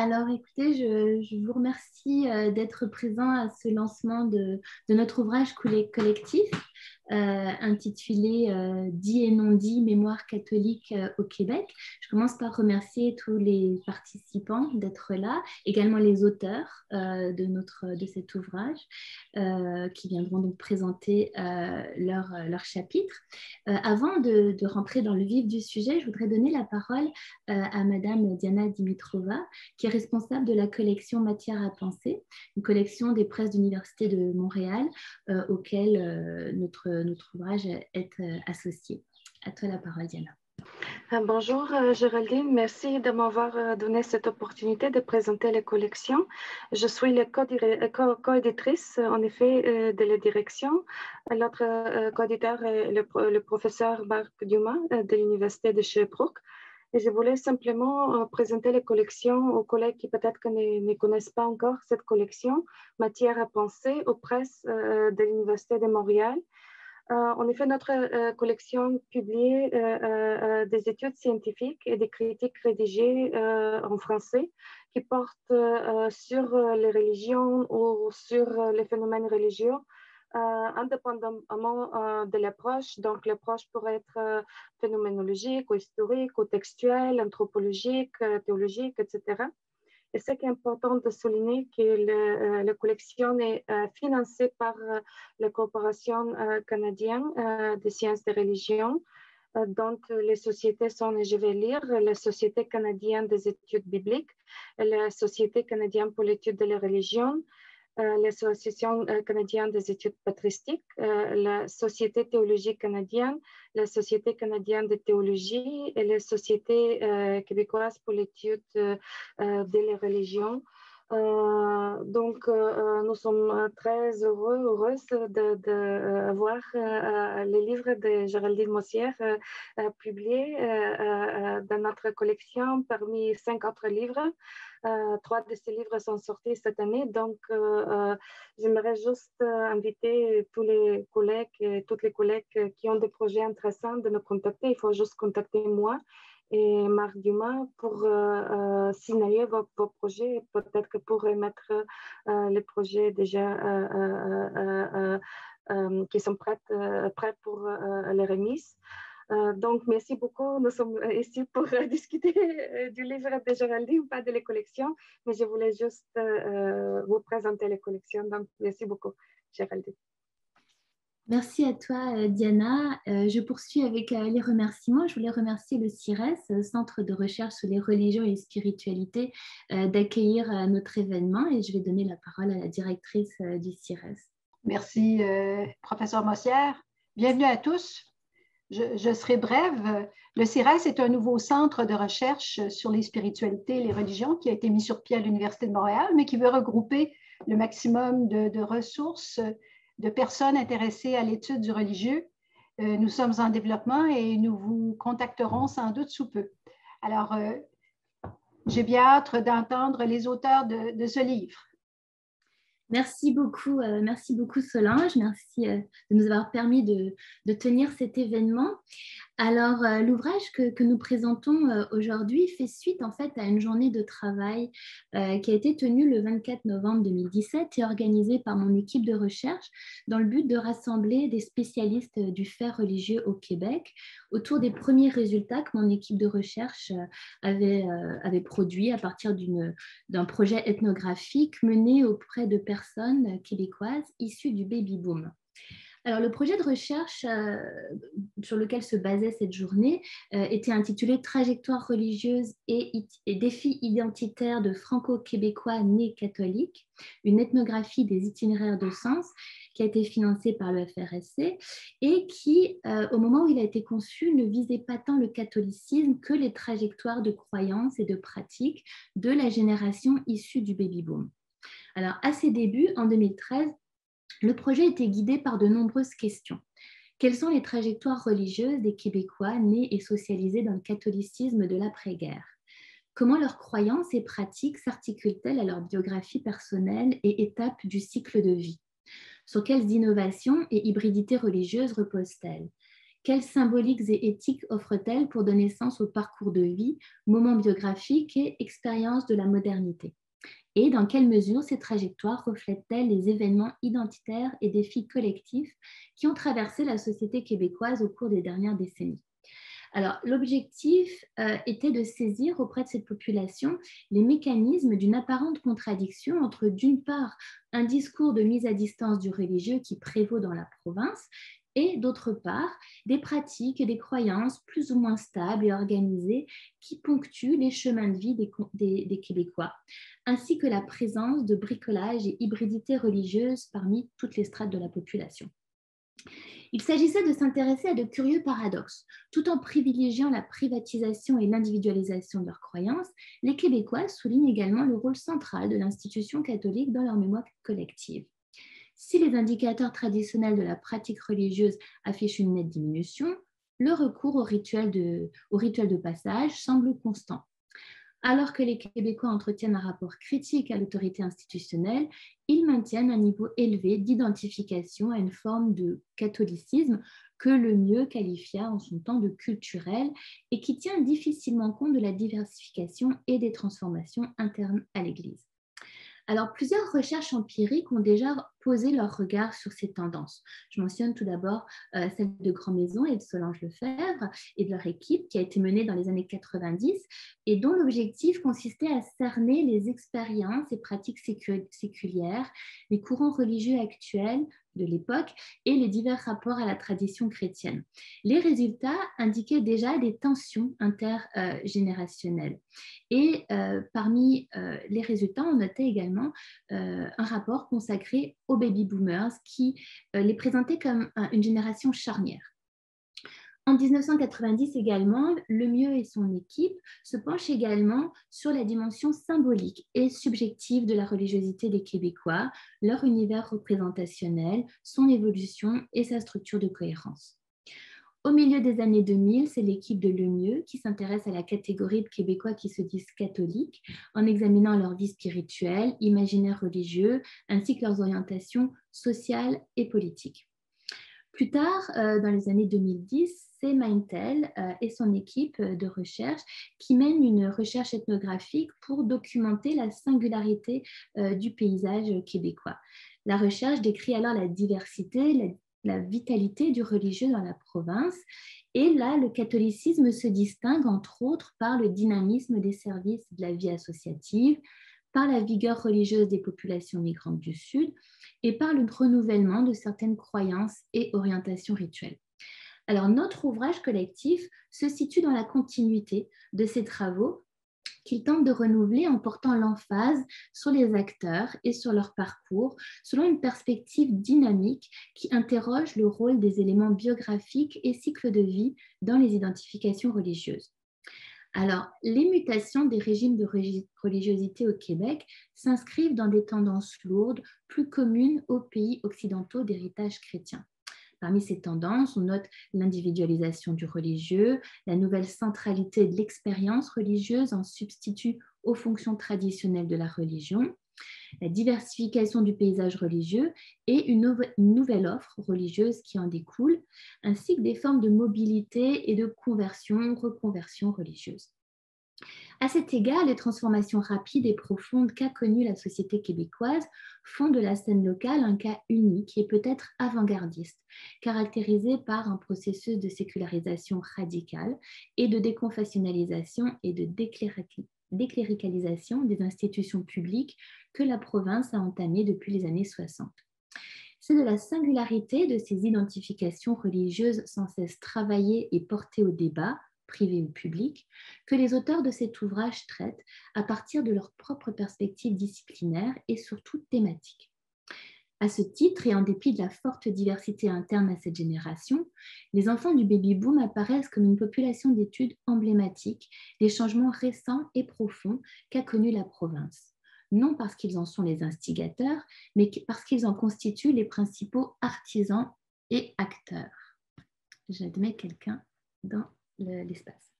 Alors, écoutez, je vous remercie d'être présent à ce lancement de notre ouvrage collectif intitulé Dit et non dit, mémoire catholique au Québec. Je commence par remercier tous les participants d'être là, également les auteurs de cet ouvrage qui viendront donc présenter leur chapitre. Avant de rentrer dans le vif du sujet, je voudrais donner la parole à Madame Diana Dimitrova, qui est responsable de la collection Matière à penser, une collection des presses d'Université de Montréal auquel notre ouvrage est associé. À toi la parole, Diana. Bonjour Géraldine, merci de m'avoir donné cette opportunité de présenter les collections. Je suis la co-éditrice en effet de la direction. L'autre co-éditeur est le professeur Marc Dumas de l'Université de Sherbrooke. Et je voulais simplement présenter les collections aux collègues qui peut-être ne connaissent pas encore cette collection, Matière à penser, aux presses de l'Université de Montréal. En effet, notre collection publie des études scientifiques et des critiques rédigées en français qui portent sur les religions ou sur les phénomènes religieux, indépendamment de l'approche. Donc, l'approche pourrait être phénoménologique ou historique ou textuelle, anthropologique, théologique, etc. Et ce qui est important de souligner, que la collection est financée par la Coopération canadienne des sciences des religions, dont les sociétés sont, et je vais lire, la Société canadienne des études bibliques, la Société canadienne pour l'étude de la religion, l'Association canadienne des études patristiques, la Société théologique canadienne, la Société canadienne de théologie et la Société québécoise pour l'étude de la religion. Nous sommes très heureuses d'avoir les livres de Géraldine Mossière publiés dans notre collection parmi 5 autres livres. 3 de ces livres sont sortis cette année, donc j'aimerais juste inviter tous les collègues et toutes les collègues qui ont des projets intéressants de me contacter. Il faut juste contacter moi et Marc Dumas pour signaler vos projets. Peut-être que pour mettre les projets déjà qui sont prêts pour les remises. Donc, merci beaucoup. Nous sommes ici pour discuter du livre de Géraldine, pas de les collections, mais je voulais juste vous présenter les collections. Donc, merci beaucoup, Géraldine. Merci à toi, Diana. Je poursuis avec les remerciements. Je voulais remercier le CIRES, Centre de recherche sur les religions et les spiritualités, d'accueillir notre événement, et je vais donner la parole à la directrice du CIRES. Merci, professeur Mossière. Bienvenue à tous. Je serai brève. Le CIRES est un nouveau centre de recherche sur les spiritualités et les religions qui a été mis sur pied à l'Université de Montréal, mais qui veut regrouper le maximum de ressources de personnes intéressées à l'étude du religieux. Nous sommes en développement et nous vous contacterons sans doute sous peu. Alors, j'ai bien hâte d'entendre les auteurs de ce livre. Merci beaucoup Solange, merci de nous avoir permis de tenir cet événement. Alors, l'ouvrage que nous présentons aujourd'hui fait suite en fait à une journée de travail qui a été tenue le 24 novembre 2017 et organisée par mon équipe de recherche dans le but de rassembler des spécialistes du fait religieux au Québec autour des premiers résultats que mon équipe de recherche avait produits à partir d'un projet ethnographique mené auprès de personnes québécoises issues du baby-boom. Alors, le projet de recherche sur lequel se basait cette journée était intitulé « Trajectoire religieuse et défis identitaires de franco-québécois nés catholiques, une ethnographie des itinéraires de sens », qui a été financé par le FRSC et qui, au moment où il a été conçu, ne visait pas tant le catholicisme que les trajectoires de croyances et de pratiques de la génération issue du baby-boom. Alors, à ses débuts, en 2013, le projet était guidé par de nombreuses questions. Quelles sont les trajectoires religieuses des Québécois nés et socialisés dans le catholicisme de l'après-guerre? Comment leurs croyances et pratiques s'articulent-elles à leur biographie personnelle et étapes du cycle de vie? Sur quelles innovations et hybridités religieuses reposent-elles? Quelles symboliques et éthiques offre-t-elle pour donner sens au parcours de vie, moments biographiques et expériences de la modernité? Et dans quelle mesure ces trajectoires reflètent-elles les événements identitaires et défis collectifs qui ont traversé la société québécoise au cours des dernières décennies? Alors, l'objectif était de saisir auprès de cette population les mécanismes d'une apparente contradiction entre, d'une part, un discours de mise à distance du religieux qui prévaut dans la province et, d'autre part, des pratiques et des croyances plus ou moins stables et organisées qui ponctuent les chemins de vie des Québécois, ainsi que la présence de bricolage et hybridité religieuse parmi toutes les strates de la population. Il s'agissait de s'intéresser à de curieux paradoxes. Tout en privilégiant la privatisation et l'individualisation de leurs croyances, les Québécois soulignent également le rôle central de l'institution catholique dans leur mémoire collective. Si les indicateurs traditionnels de la pratique religieuse affichent une nette diminution, le recours au rituel de passage semble constant. Alors que les Québécois entretiennent un rapport critique à l'autorité institutionnelle, ils maintiennent un niveau élevé d'identification à une forme de catholicisme que le mieux qualifia en son temps de culturel et qui tient difficilement compte de la diversification et des transformations internes à l'Église. Alors, plusieurs recherches empiriques ont déjà posé leur regard sur ces tendances. Je mentionne tout d'abord celle de Grand Maison et de Solange Lefebvre et de leur équipe qui a été menée dans les années 90 et dont l'objectif consistait à cerner les expériences et pratiques séculières, les courants religieux actuels de l'époque et les divers rapports à la tradition chrétienne. Les résultats indiquaient déjà des tensions intergénérationnelles. Et parmi les résultats, on notait également un rapport consacré aux baby-boomers qui les présentait comme une génération charnière. En 1990 également, Lemieux et son équipe se penchent également sur la dimension symbolique et subjective de la religiosité des Québécois, leur univers représentationnel, son évolution et sa structure de cohérence. Au milieu des années 2000, c'est l'équipe de Lemieux qui s'intéresse à la catégorie de Québécois qui se disent catholiques en examinant leur vie spirituelle, imaginaire religieux, ainsi que leurs orientations sociales et politiques. Plus tard, dans les années 2010, c'est Maintel et son équipe de recherche qui mènent une recherche ethnographique pour documenter la singularité du paysage québécois. La recherche décrit alors la diversité, la vitalité du religieux dans la province. Et là, le catholicisme se distingue entre autres par le dynamisme des services de la vie associative, par la vigueur religieuse des populations migrantes du Sud et par le renouvellement de certaines croyances et orientations rituelles. Alors, notre ouvrage collectif se situe dans la continuité de ces travaux qu'il tente de renouveler en portant l'emphase sur les acteurs et sur leur parcours, selon une perspective dynamique qui interroge le rôle des éléments biographiques et cycles de vie dans les identifications religieuses. Alors, les mutations des régimes de religiosité au Québec s'inscrivent dans des tendances lourdes, plus communes aux pays occidentaux d'héritage chrétien. Parmi ces tendances, on note l'individualisation du religieux, la nouvelle centralité de l'expérience religieuse en substitut aux fonctions traditionnelles de la religion, la diversification du paysage religieux et une nouvelle offre religieuse qui en découle, ainsi que des formes de mobilité et de conversion, reconversion religieuse. À cet égard, les transformations rapides et profondes qu'a connues la société québécoise font de la scène locale un cas unique et peut-être avant-gardiste, caractérisé par un processus de sécularisation radicale et de déconfessionnalisation et de décléricalisation des institutions publiques que la province a entamé depuis les années 60. C'est de la singularité de ces identifications religieuses sans cesse travaillées et portées au débat, privé ou public, que les auteurs de cet ouvrage traitent à partir de leur propre perspective disciplinaire et surtout thématique. À ce titre, et en dépit de la forte diversité interne à cette génération, les enfants du baby-boom apparaissent comme une population d'études emblématique des changements récents et profonds qu'a connus la province. Non parce qu'ils en sont les instigateurs, mais parce qu'ils en constituent les principaux artisans et acteurs. J'admets quelqu'un dans l'espace.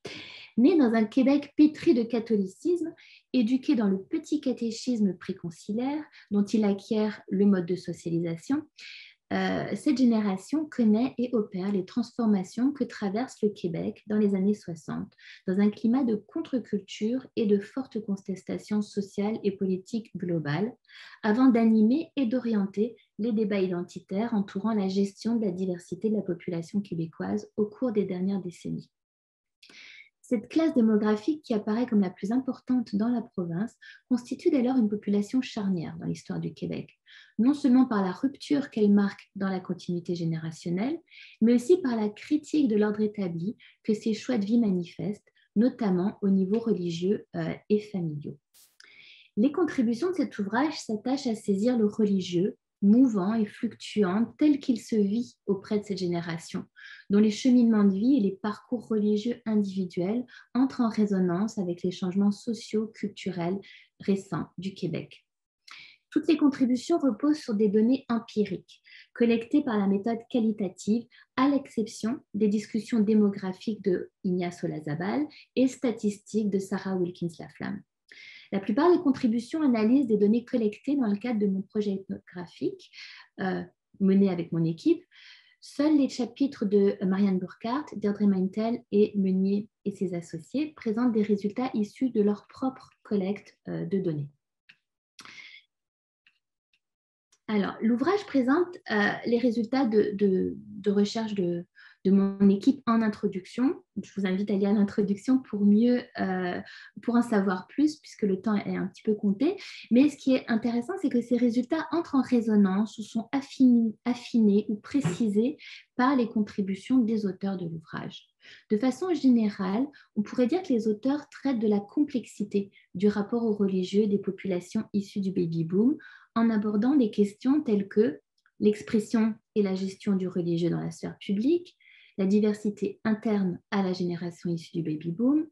Né dans un Québec pétri de catholicisme, éduqué dans le petit catéchisme préconcilaire dont il acquiert le mode de socialisation, cette génération connaît et opère les transformations que traverse le Québec dans les années 60, dans un climat de contre-culture et de fortes contestations sociales et politiques globales, avant d'animer et d'orienter les débats identitaires entourant la gestion de la diversité de la population québécoise au cours des dernières décennies. Cette classe démographique qui apparaît comme la plus importante dans la province constitue dès lors une population charnière dans l'histoire du Québec, non seulement par la rupture qu'elle marque dans la continuité générationnelle, mais aussi par la critique de l'ordre établi que ces choix de vie manifestent, notamment au niveau religieux et familiaux. Les contributions de cet ouvrage s'attachent à saisir le religieux, mouvant et fluctuant tel qu'il se vit auprès de cette génération, dont les cheminements de vie et les parcours religieux individuels entrent en résonance avec les changements sociaux, culturels récents du Québec. Toutes les contributions reposent sur des données empiriques, collectées par la méthode qualitative, à l'exception des discussions démographiques de Ignace Olazabal et statistiques de Sarah Wilkins-Laflamme. La plupart des contributions analysent des données collectées dans le cadre de mon projet ethnographique mené avec mon équipe. Seuls les chapitres de Marianne Burkhardt, Deirdre Meintel et Meunier et ses associés présentent des résultats issus de leur propre collecte de données. Alors, l'ouvrage présente les résultats de recherche de mon équipe en introduction. Je vous invite à lire l'introduction pour en savoir plus, puisque le temps est un petit peu compté. Mais ce qui est intéressant, c'est que ces résultats entrent en résonance ou sont affinés ou précisés par les contributions des auteurs de l'ouvrage. De façon générale, on pourrait dire que les auteurs traitent de la complexité du rapport aux religieux des populations issues du baby-boom en abordant des questions telles que l'expression et la gestion du religieux dans la sphère publique, la diversité interne à la génération issue du baby-boom,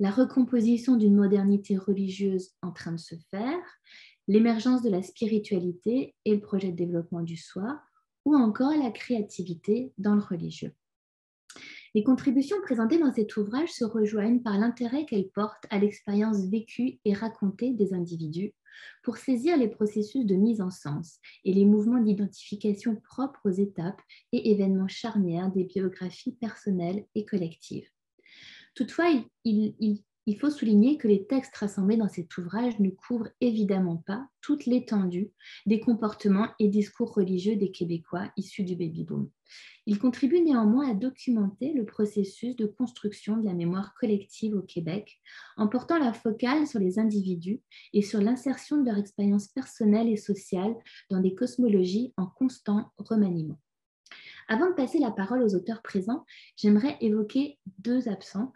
la recomposition d'une modernité religieuse en train de se faire, l'émergence de la spiritualité et le projet de développement du soi, ou encore la créativité dans le religieux. Les contributions présentées dans cet ouvrage se rejoignent par l'intérêt qu'elles portent à l'expérience vécue et racontée des individus pour saisir les processus de mise en sens et les mouvements d'identification propres aux étapes et événements charnières des biographies personnelles et collectives. Toutefois, il faut souligner que les textes rassemblés dans cet ouvrage ne couvrent évidemment pas toute l'étendue des comportements et discours religieux des Québécois issus du baby-boom. Ils contribuent néanmoins à documenter le processus de construction de la mémoire collective au Québec en portant la focale sur les individus et sur l'insertion de leur expérience personnelle et sociale dans des cosmologies en constant remaniement. Avant de passer la parole aux auteurs présents, j'aimerais évoquer deux absents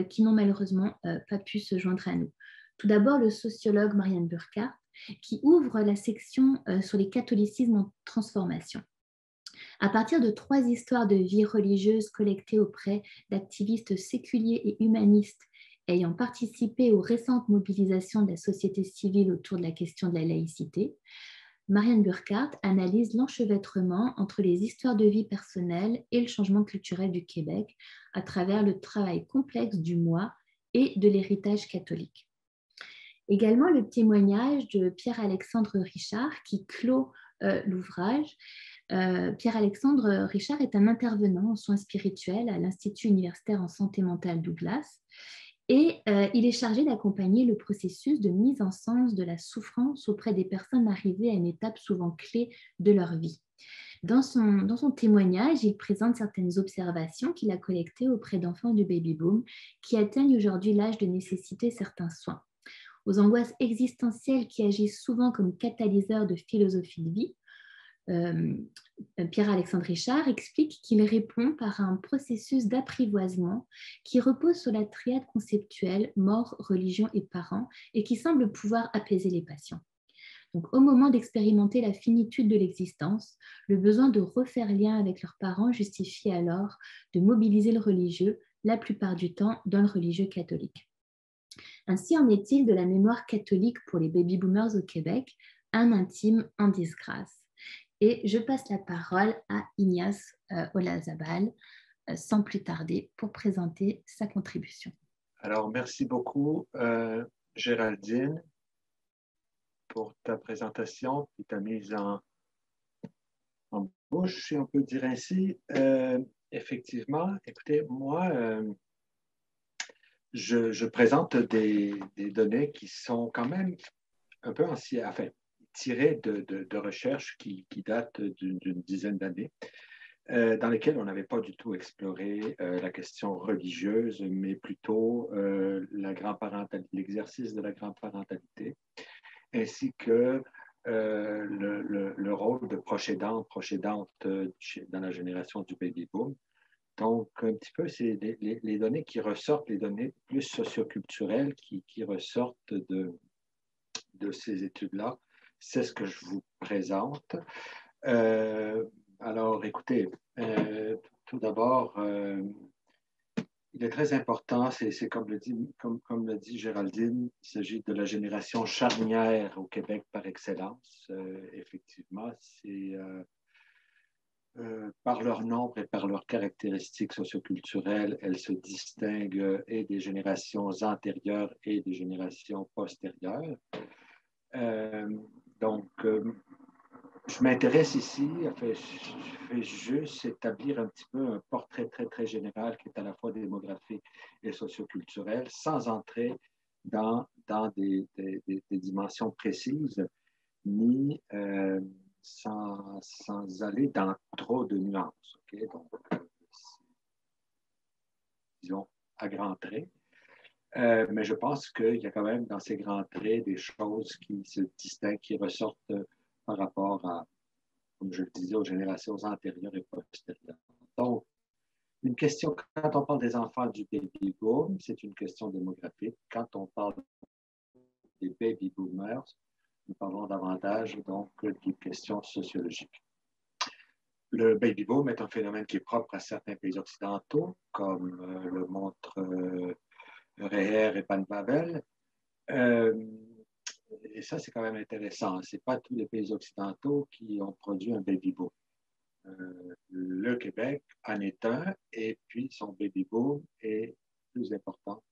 qui n'ont malheureusement pas pu se joindre à nous. Tout d'abord, le sociologue Marianne Burkhardt, qui ouvre la section sur les catholicismes en transformation. À partir de 3 histoires de vie religieuse collectées auprès d'activistes séculiers et humanistes ayant participé aux récentes mobilisations de la société civile autour de la question de la laïcité, Marianne Burkhardt analyse l'enchevêtrement entre les histoires de vie personnelles et le changement culturel du Québec à travers le travail complexe du moi et de l'héritage catholique. Également le témoignage de Pierre-Alexandre Richard qui clôt l'ouvrage. Pierre-Alexandre Richard est un intervenant en soins spirituels à l'Institut universitaire en santé mentale Douglas et il est chargé d'accompagner le processus de mise en sens de la souffrance auprès des personnes arrivées à une étape souvent clé de leur vie. Dans son témoignage, il présente certaines observations qu'il a collectées auprès d'enfants du baby-boom qui atteignent aujourd'hui l'âge de nécessiter certains soins. Aux angoisses existentielles qui agissent souvent comme catalyseurs de philosophie de vie, Pierre-Alexandre Richard explique qu'il répond par un processus d'apprivoisement qui repose sur la triade conceptuelle mort, religion et parents et qui semble pouvoir apaiser les patients. Donc, au moment d'expérimenter la finitude de l'existence, le besoin de refaire lien avec leurs parents justifie alors de mobiliser le religieux, la plupart du temps dans le religieux catholique. Ainsi en est-il de la mémoire catholique pour les baby-boomers au Québec, un intime en disgrâce. Et je passe la parole à Ignace Olazabal, sans plus tarder, pour présenter sa contribution. Alors, merci beaucoup, Géraldine, pour ta présentation et ta mise en bouche, si on peut dire ainsi. Effectivement, écoutez, moi, je présente des données qui sont quand même un peu anciennes, enfin, tirées de recherches qui datent d'une dizaine d'années, dans lesquelles on n'avait pas du tout exploré la question religieuse, mais plutôt l'exercice de la grand-parentalité, ainsi que le rôle de proche aidant, proche aidante dans la génération du baby boom. Donc, un petit peu, c'est les données qui ressortent, les données plus socioculturelles qui ressortent de ces études-là. C'est ce que je vous présente. Alors, écoutez, tout d'abord, il est très important, c'est comme le dit Géraldine, il s'agit de la génération charnière au Québec par excellence. Effectivement, c'est par leur nombre et par leurs caractéristiques socioculturelles, elles se distinguent et des générations antérieures et des générations postérieures. Donc, je m'intéresse ici, enfin, je vais juste établir un petit peu un portrait très, très général qui est à la fois démographique et socioculturel, sans entrer dans des dimensions précises, ni sans aller dans trop de nuances. Okay? Donc, disons, à grands traits. Mais je pense qu'il y a quand même dans ces grands traits des choses qui se distinguent, qui ressortent par rapport à, comme je le disais, aux générations antérieures et postérieures. Donc, une question, quand on parle des enfants du baby boom, c'est une question démographique. Quand on parle des baby boomers, nous parlons davantage donc d'une question sociologique. Le baby boom est un phénomène qui est propre à certains pays occidentaux, comme le montrent Reher et Pan-Pavel. Et ça, c'est quand même intéressant. Ce n'est pas tous les pays occidentaux qui ont produit un baby boom. Le Québec en est un, et puis son baby boom est plus important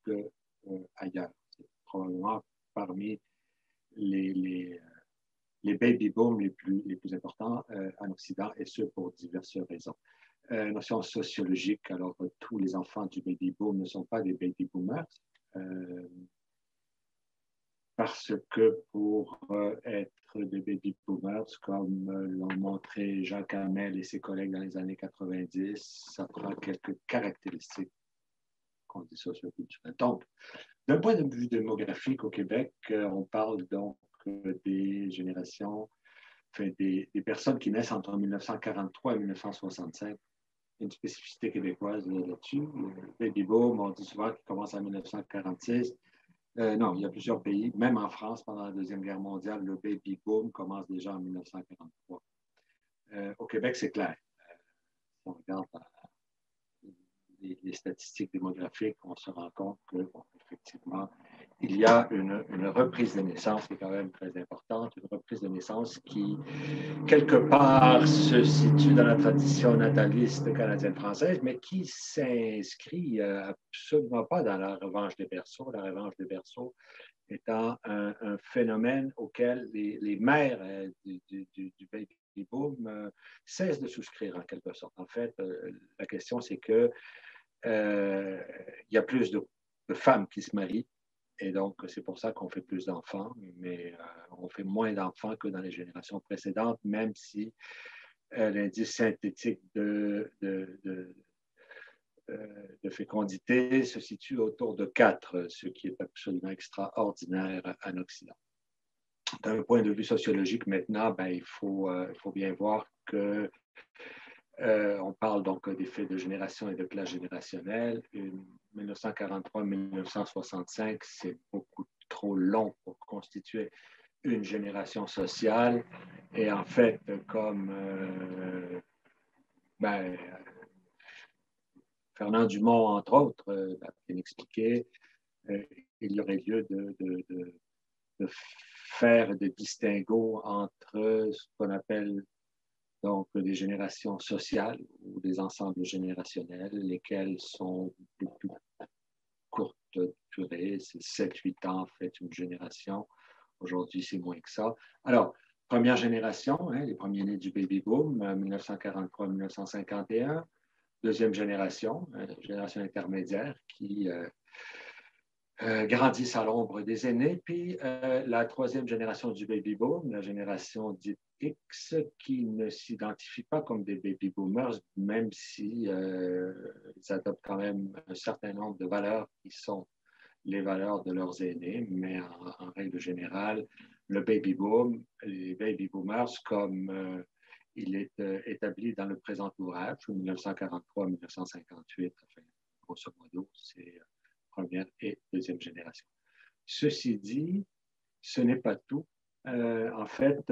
qu'ailleurs. C'est probablement parmi les baby booms les plus importants en Occident, et ce pour diverses raisons. Notion sociologique, alors tous les enfants du baby boom ne sont pas des baby boomers, parce que pour être des baby boomers, comme l'ont montré Jacques Hamel et ses collègues dans les années 90, ça prend quelques caractéristiques qu'on dit socioculturelles. Donc, d'un point de vue démographique au Québec, on parle donc des générations, enfin des personnes qui naissent entre 1943 et 1965. Une spécificité québécoise là-dessus. Le baby boom, on dit souvent qu'il commence en 1946. Non, il y a plusieurs pays, même en France, pendant la Deuxième Guerre mondiale, le baby boom commence déjà en 1943. Au Québec, c'est clair. Si on regarde les statistiques démographiques, on se rend compte que, bon, effectivement, il y a une reprise de naissance qui est quand même très importante, une reprise de naissance qui, quelque part, se situe dans la tradition nataliste canadienne-française, mais qui s'inscrit absolument pas dans la revanche des berceaux. La revanche des berceaux étant un phénomène auquel les mères du baby boom cessent de souscrire en quelque sorte. En fait, la question, c'est que il y a plus de femmes qui se marient, et donc c'est pour ça qu'on fait plus d'enfants, mais on fait moins d'enfants que dans les générations précédentes, même si l'indice synthétique de fécondité se situe autour de 4, ce qui est absolument extraordinaire en Occident. D'un point de vue sociologique, maintenant, ben, il faut bien voir que on parle donc d'effets de génération et de classe générationnelle. 1943-1965, c'est beaucoup trop long pour constituer une génération sociale. Et en fait, comme Fernand Dumont, entre autres, a bien expliqué, il y aurait lieu de faire des distinguos entre ce qu'on appelle donc des générations sociales ou des ensembles générationnels, lesquels sont de plus courte durée, c'est 7-8 ans en fait une génération. Aujourd'hui, c'est moins que ça. Alors, première génération, hein, les premiers nés du baby boom, 1943-1951. Deuxième génération, génération intermédiaire qui grandissent à l'ombre des aînés. Puis la troisième génération du baby boom, la génération dite X, qui ne s'identifie pas comme des baby boomers, même si ils adoptent quand même un certain nombre de valeurs qui sont les valeurs de leurs aînés, mais en règle générale, le baby boom, les baby boomers, comme il est établi dans le présent ouvrage, 1943-1958, enfin, grosso modo, c'est première et deuxième génération. Ceci dit, ce n'est pas tout. En fait,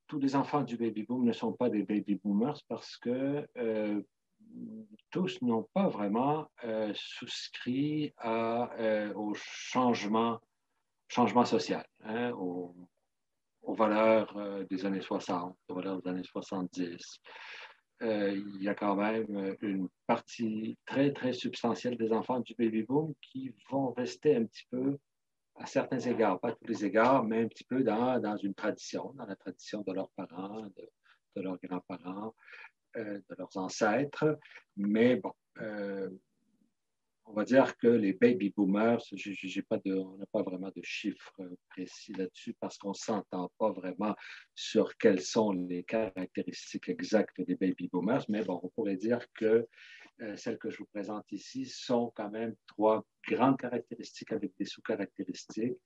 tous les enfants du baby boom ne sont pas des baby boomers parce que tous n'ont pas vraiment souscrit au changement social, hein, aux valeurs des années 60, aux valeurs des années 70. Il y a quand même une partie très, très substantielle des enfants du baby boom qui vont rester un petit peu, à certains égards, pas tous les égards, mais un petit peu dans une tradition, dans la tradition de leurs parents, de leurs grands-parents, de leurs ancêtres. Mais bon, on va dire que les baby boomers, on n'a pas vraiment de chiffres précis là-dessus parce qu'on ne s'entend pas vraiment sur quelles sont les caractéristiques exactes des baby boomers. Mais bon, on pourrait dire que celles que je vous présente ici sont quand même trois grandes caractéristiques avec des sous-caractéristiques.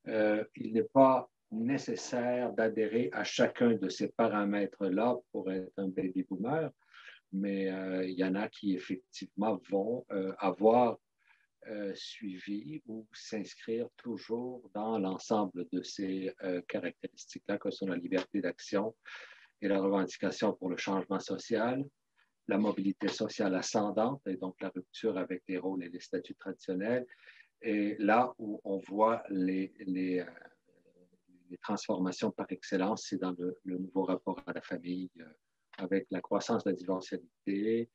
Il n'est pas nécessaire d'adhérer à chacun de ces paramètres-là pour être un baby boomer, mais il y en a qui effectivement vont avoir suivi ou s'inscrire toujours dans l'ensemble de ces caractéristiques-là, que sont la liberté d'action et la revendication pour le changement social, la mobilité sociale ascendante et donc la rupture avec les rôles et les statuts traditionnels. Et là où on voit les transformations par excellence, c'est dans le nouveau rapport à la famille, avec la croissance de la divorcialité,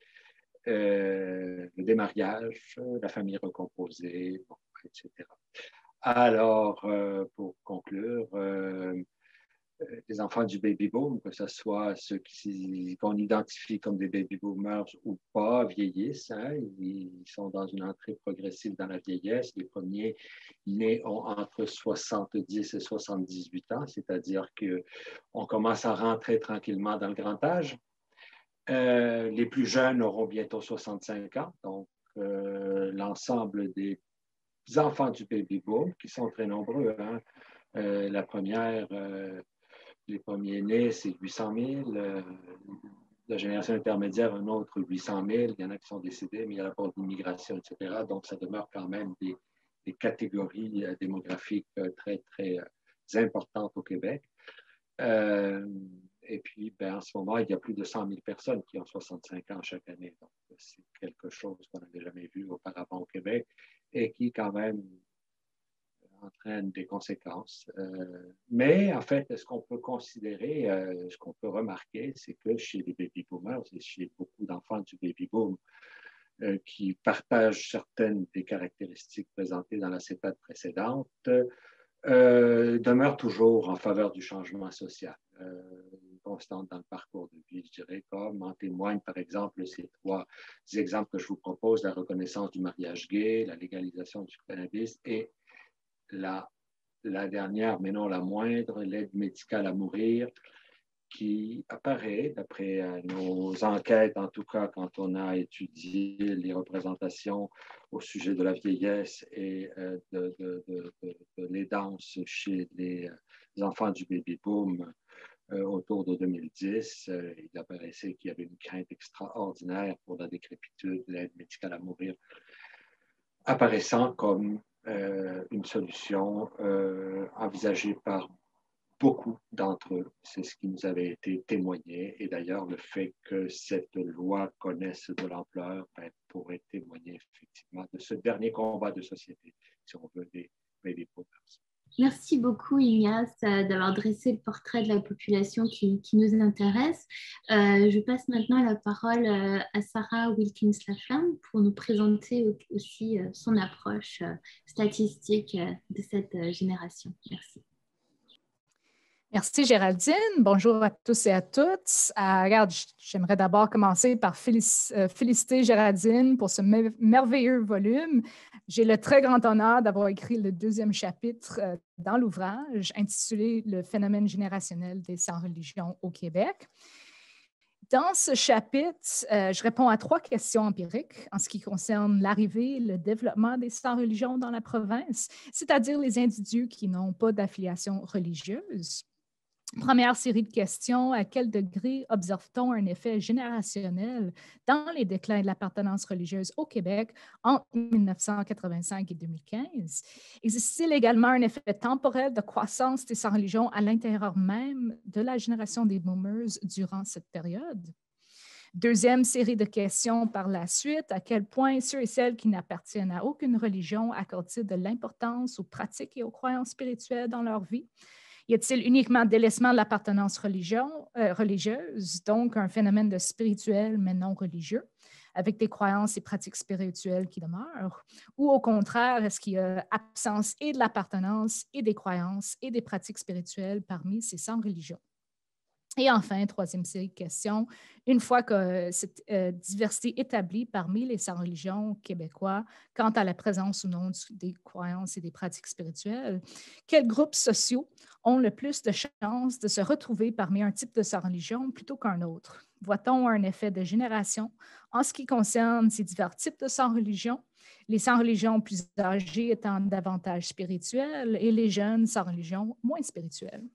le démariage, la famille recomposée, bon, etc. Alors, pour conclure, les enfants du baby boom, que ce soit ceux qu'on identifie comme des baby boomers ou pas, vieillissent. Hein, ils sont dans une entrée progressive dans la vieillesse. Les premiers nés ont entre 70 et 78 ans, c'est-à-dire qu'on commence à rentrer tranquillement dans le grand âge. Les plus jeunes auront bientôt 65 ans, donc l'ensemble des enfants du baby boom, qui sont très nombreux. Hein, les premiers nés, c'est 800 000. La génération intermédiaire, un autre 800 000. Il y en a qui sont décédés, mais il y a la part d'immigration, etc. Donc, ça demeure quand même des catégories démographiques très, très importantes au Québec. Et puis, en ce moment, il y a plus de 100 000 personnes qui ont 65 ans chaque année. Donc, c'est quelque chose qu'on n'avait jamais vu auparavant au Québec et qui, quand même, entraîne des conséquences. Mais en fait, ce qu'on peut considérer, ce qu'on peut remarquer, c'est que chez les baby boomers et chez beaucoup d'enfants du baby boom qui partagent certaines des caractéristiques présentées dans la CEPAD précédente, demeurent toujours en faveur du changement social. Une constante dans le parcours de vie, je dirais, comme en témoignent par exemple ces trois exemples que je vous propose, la reconnaissance du mariage gay, la légalisation du cannabis et la dernière, mais non la moindre, l'aide médicale à mourir, qui apparaît, d'après nos enquêtes, en tout cas quand on a étudié les représentations au sujet de la vieillesse et de l'aidance chez les enfants du baby-boom autour de 2010, il apparaissait qu'il y avait une crainte extraordinaire pour la décrépitude, l'aide médicale à mourir, apparaissant comme une solution envisagée par beaucoup d'entre eux. C'est ce qui nous avait été témoigné. Et d'ailleurs, le fait que cette loi connaisse de l'ampleur pourrait témoigner effectivement de ce dernier combat de société, si on veut, des baby boomers. Merci beaucoup, Ignace, d'avoir dressé le portrait de la population qui nous intéresse. Je passe maintenant la parole à Sarah Wilkins-Laflamme pour nous présenter aussi son approche statistique de cette génération. Merci. Merci Géraldine. Bonjour à tous et à toutes. Regarde, j'aimerais d'abord commencer par féliciter Géraldine pour ce merveilleux volume. J'ai le très grand honneur d'avoir écrit le 2e chapitre dans l'ouvrage intitulé « Le phénomène générationnel des sans-religions au Québec ». Dans ce chapitre, je réponds à 3 questions empiriques en ce qui concerne l'arrivée et le développement des sans-religions dans la province, c'est-à-dire les individus qui n'ont pas d'affiliation religieuse. Première série de questions, à quel degré observe-t-on un effet générationnel dans les déclins de l'appartenance religieuse au Québec entre 1985 et 2015? Existe-t-il également un effet temporel de croissance des sans-religions à l'intérieur même de la génération des boomers durant cette période? Deuxième série de questions par la suite, à quel point ceux et celles qui n'appartiennent à aucune religion accordent-ils de l'importance aux pratiques et aux croyances spirituelles dans leur vie? Y a-t-il uniquement délaissement de l'appartenance religieuse, donc un phénomène de spirituel mais non religieux, avec des croyances et pratiques spirituelles qui demeurent? Ou au contraire, est-ce qu'il y a absence et de l'appartenance et des croyances et des pratiques spirituelles parmi ces sans-religions? Et enfin, troisième série de questions, une fois que cette diversité établie parmi les sans-religions québécois quant à la présence ou non des croyances et des pratiques spirituelles, quels groupes sociaux ont le plus de chances de se retrouver parmi un type de sans-religion plutôt qu'un autre? Voit-on un effet de génération en ce qui concerne ces divers types de sans-religion, les sans-religions plus âgés étant davantage spirituels et les jeunes sans-religion moins spirituels?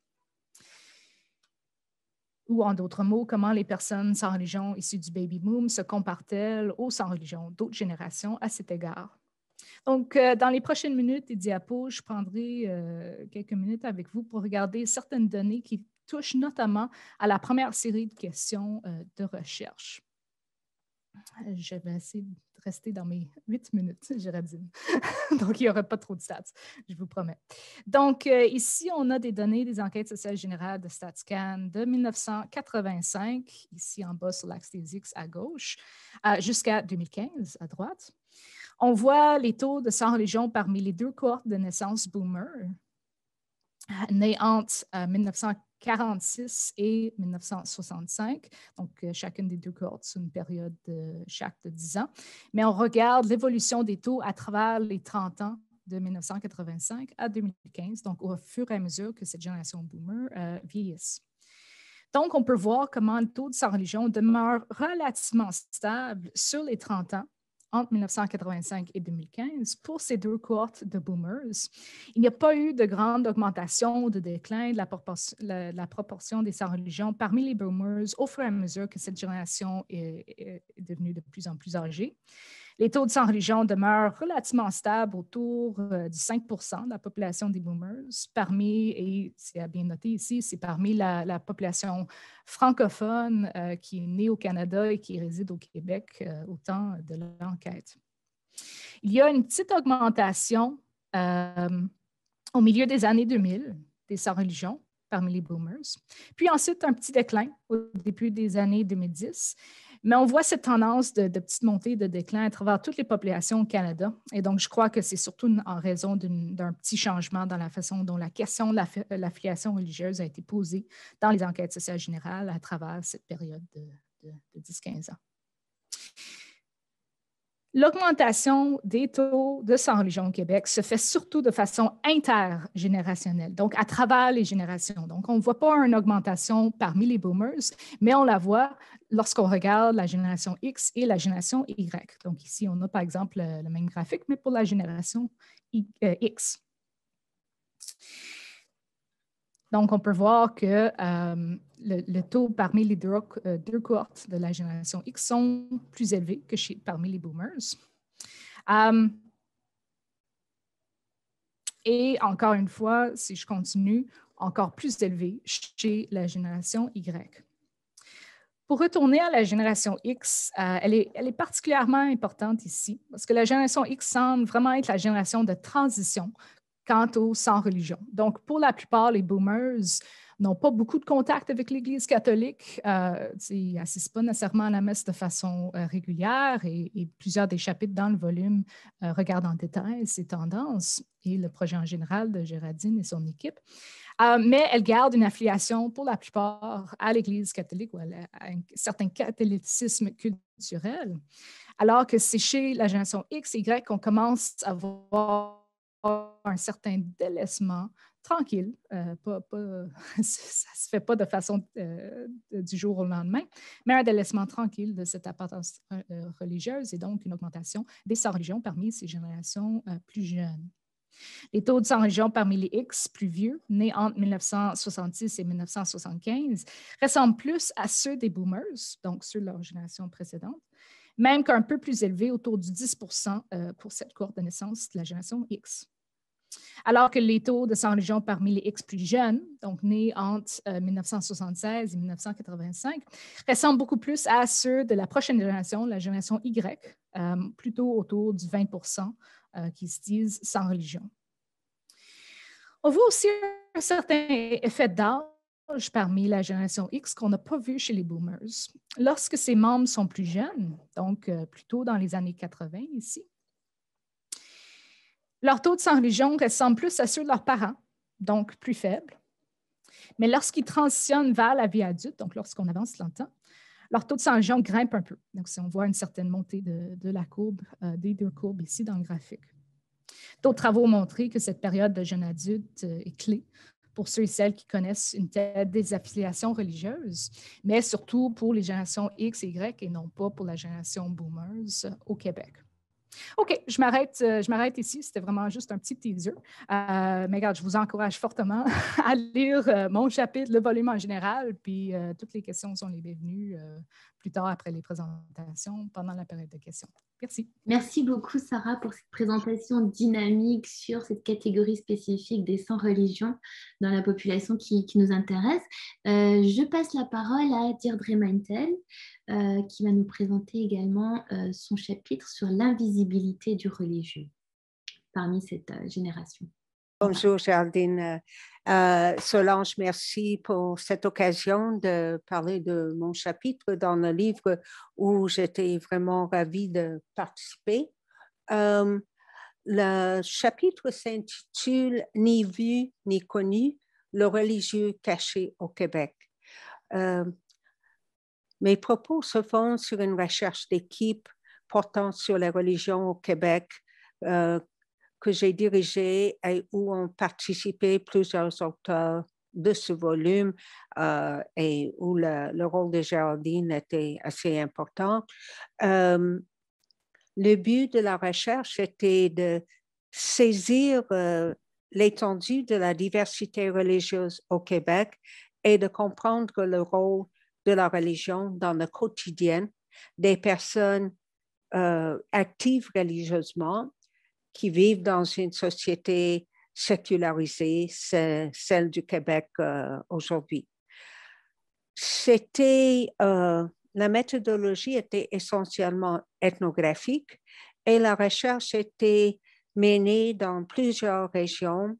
Ou en d'autres mots, comment les personnes sans religion issues du baby boom se comparent-elles aux sans religion d'autres générations à cet égard? Donc, dans les prochaines minutes et diapos, je prendrai quelques minutes avec vous pour regarder certaines données qui touchent notamment à la première série de questions de recherche. Je vais essayer de rester dans mes 8 minutes, Géraldine. Donc, il n'y aura pas trop de stats, je vous promets. Donc, ici, on a des données des enquêtes sociales générales de StatScan de 1985, ici en bas sur l'axe des X à gauche, jusqu'à 2015 à droite. On voit les taux de sans-religion parmi les 2 cohortes de naissance boomer, nés entre 1946 et 1965. Donc, chacune des 2 cohortes sur une période chaque de 10 ans. Mais on regarde l'évolution des taux à travers les 30 ans de 1985 à 2015, donc au fur et à mesure que cette génération boomer vieillisse. Donc, on peut voir comment le taux de sans-religion demeure relativement stable sur les 30 ans entre 1985 et 2015 pour ces 2 cohortes de boomers. Il n'y a pas eu de grande augmentation ou de déclin de la proportion des sans-religion parmi les boomers au fur et à mesure que cette génération est devenue de plus en plus âgée. Les taux de sans-religion demeurent relativement stables autour du 5 % de la population des boomers, parmi, et c'est bien noté ici, c'est parmi la population francophone qui est née au Canada et qui réside au Québec au temps de l'enquête. Il y a une petite augmentation au milieu des années 2000 des sans-religion parmi les boomers, puis ensuite un petit déclin au début des années 2010. Mais on voit cette tendance de petite montée, de déclin à travers toutes les populations au Canada. Et donc, je crois que c'est surtout en raison d'un petit changement dans la façon dont la question de l'affiliation religieuse a été posée dans les enquêtes sociales générales à travers cette période de 10-15 ans. L'augmentation des taux de sans-religion au Québec se fait surtout de façon intergénérationnelle, donc à travers les générations. Donc, on ne voit pas une augmentation parmi les boomers, mais on la voit lorsqu'on regarde la génération X et la génération Y. Donc, ici, on a par exemple le même graphique, mais pour la génération X. Donc, on peut voir que le taux parmi les 2 cohortes de la génération X sont plus élevés que parmi les boomers. Et encore une fois, si je continue, encore plus élevé chez la génération Y. Pour retourner à la génération X, elle est particulièrement importante ici parce que la génération X semble vraiment être la génération de transition quant aux sans-religion. Donc, pour la plupart, les boomers n'ont pas beaucoup de contact avec l'Église catholique. Ils n'assistent pas nécessairement à la messe de façon régulière et plusieurs des chapitres dans le volume regardent en détail ces tendances et le projet en général de Géraldine et son équipe. Mais elles gardent une affiliation pour la plupart à l'Église catholique ou à un certain catholicisme culturel, alors que c'est chez la génération X et Y qu'on commence à voir un certain délaissement tranquille. Ça ne se fait pas de façon du jour au lendemain, mais un délaissement tranquille de cette appartenance religieuse et donc une augmentation des sans-religion parmi ces générations plus jeunes. Les taux de sans-religion parmi les X plus vieux, nés entre 1966 et 1975, ressemblent plus à ceux des boomers, donc ceux de leur génération précédente, même qu'un peu plus élevés, autour du 10 pour cette cohorte de naissance de la génération X. Alors que les taux de sans-religion parmi les X plus jeunes, donc nés entre 1976 et 1985, ressemblent beaucoup plus à ceux de la prochaine génération, la génération Y, plutôt autour du 20 qui se disent sans religion. On voit aussi un certain effet d'âge parmi la génération X qu'on n'a pas vu chez les boomers. Lorsque ces membres sont plus jeunes, donc plutôt dans les années 80 ici, leur taux de sans-religion ressemble plus à ceux de leurs parents, donc plus faibles. Mais lorsqu'ils transitionnent vers la vie adulte, donc lorsqu'on avance dans le temps, leur taux de sans-religion grimpe un peu. Donc, si on voit une certaine montée de la courbe, des deux courbes ici dans le graphique. D'autres travaux ont montré que cette période de jeune adulte est clé pour ceux et celles qui connaissent une telle désaffiliation religieuse, mais surtout pour les générations X et Y et non pas pour la génération boomers au Québec. OK, je m'arrête ici. C'était vraiment juste un petit teaser. Mais regarde, je vous encourage fortement à lire mon chapitre, le volume en général, puis toutes les questions sont les bienvenues plus tard après les présentations, pendant la période de questions. Merci. Merci beaucoup, Sarah, pour cette présentation dynamique sur cette catégorie spécifique des sans-religion dans la population qui nous intéresse. Je passe la parole à Deirdre Mantel, qui va nous présenter également son chapitre sur l'invisibilité du religieux parmi cette génération. Bonjour Géraldine. Solange, merci pour cette occasion de parler de mon chapitre dans le livre où j'étais vraiment ravie de participer. Le chapitre s'intitule « Ni vu ni connu, le religieux caché au Québec ». Mes propos se fondent sur une recherche d'équipe portant sur les religions au Québec que j'ai dirigée et où ont participé plusieurs auteurs de ce volume et où le rôle de Géraldine était assez important. Le but de la recherche était de saisir l'étendue de la diversité religieuse au Québec et de comprendre le rôle de la religion dans le quotidien des personnes actives religieusement qui vivent dans une société sécularisée, celle du Québec aujourd'hui. La méthodologie était essentiellement ethnographique et la recherche était menée dans plusieurs régions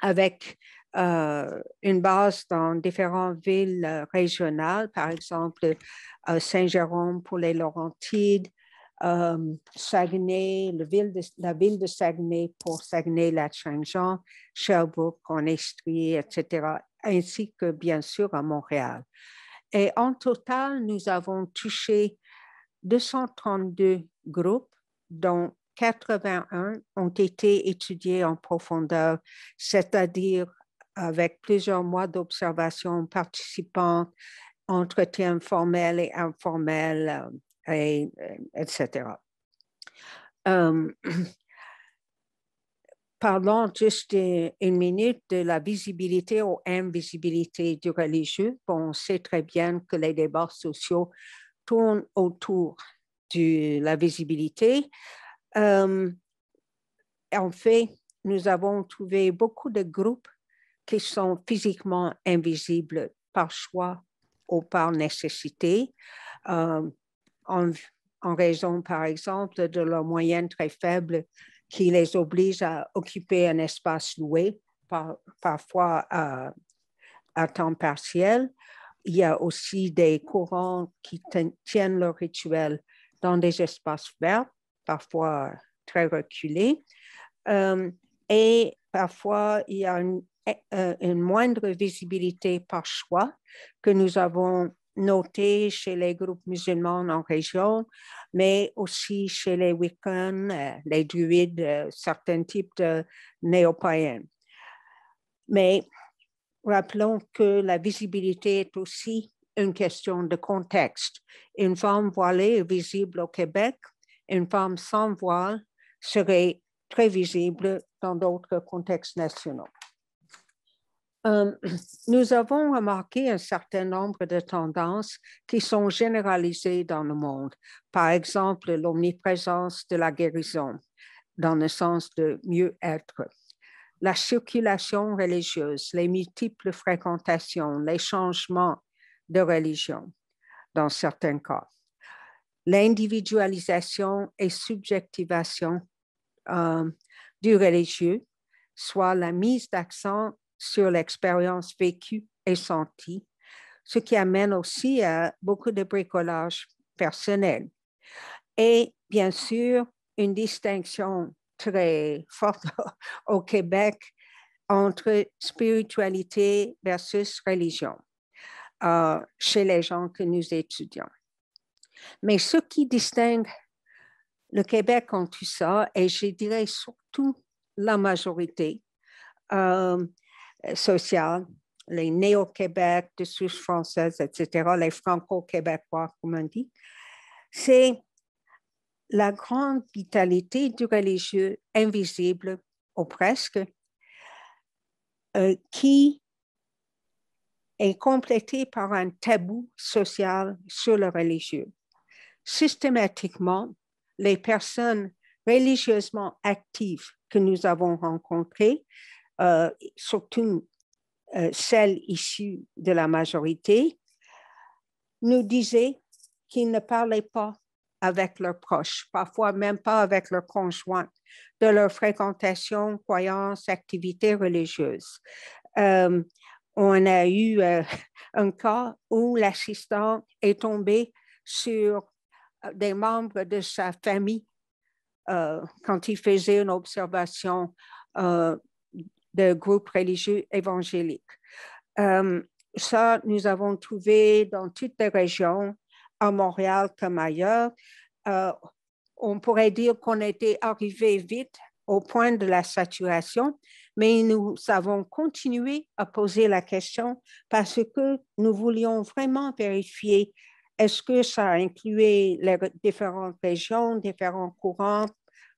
avec une base dans différentes villes régionales, par exemple Saint-Jérôme pour les Laurentides, Saguenay, la ville de Saguenay pour Saguenay-Lac-Saint-Jean, Sherbrooke en Estrie, etc., ainsi que bien sûr à Montréal. Et en total, nous avons touché 232 groupes, dont 81 ont été étudiés en profondeur, c'est-à-dire avec plusieurs mois d'observation participants, entretiens formels et informels, etc. Parlons juste une minute de la visibilité ou invisibilité du religieux. Bon, on sait très bien que les débats sociaux tournent autour de la visibilité. En fait, nous avons trouvé beaucoup de groupes qui sont physiquement invisibles par choix ou par nécessité, en raison, par exemple, de leurs moyens très faibles qui les obligent à occuper un espace loué, parfois à temps partiel. Il y a aussi des courants qui tiennent leur rituel dans des espaces verts, parfois très reculés. Et parfois, il y a une moindre visibilité par choix que nous avons noté chez les groupes musulmans en région, mais aussi chez les Wiccans, les druides, certains types de néo-païens. Mais rappelons que la visibilité est aussi une question de contexte. Une femme voilée est visible au Québec, une femme sans voile serait très visible dans d'autres contextes nationaux. Nous avons remarqué un certain nombre de tendances qui sont généralisées dans le monde. Par exemple, l'omniprésence de la guérison, dans le sens de mieux-être. La circulation religieuse, les multiples fréquentations, les changements de religion, dans certains cas. L'individualisation et subjectivation du religieux, soit la mise d'accent sur l'expérience vécue et sentie, ce qui amène aussi à beaucoup de bricolage personnel. Et bien sûr, une distinction très forte au Québec entre spiritualité versus religion chez les gens que nous étudions. Mais ce qui distingue le Québec en tout ça, et je dirais surtout la majorité sociale, les néo-Québec, de souche française, etc., les franco-québécois, comme on dit, c'est la grande vitalité du religieux invisible, ou presque, qui est complété par un tabou social sur le religieux. Systématiquement, les personnes religieusement actives que nous avons rencontrées, surtout celles issues de la majorité, nous disaient qu'ils ne parlaient pas avec leurs proches, parfois même pas avec leurs conjoints, de leur fréquentation, croyances, activités religieuses. On a eu un cas où l'assistant est tombé sur des membres de sa famille quand il faisait une observation de groupes religieux évangéliques. Ça, nous avons trouvé dans toutes les régions, à Montréal comme ailleurs. On pourrait dire qu'on était arrivé vite au point de la saturation, mais nous avons continué à poser la question parce que nous voulions vraiment vérifier est-ce que ça incluait les différentes régions, différents courants,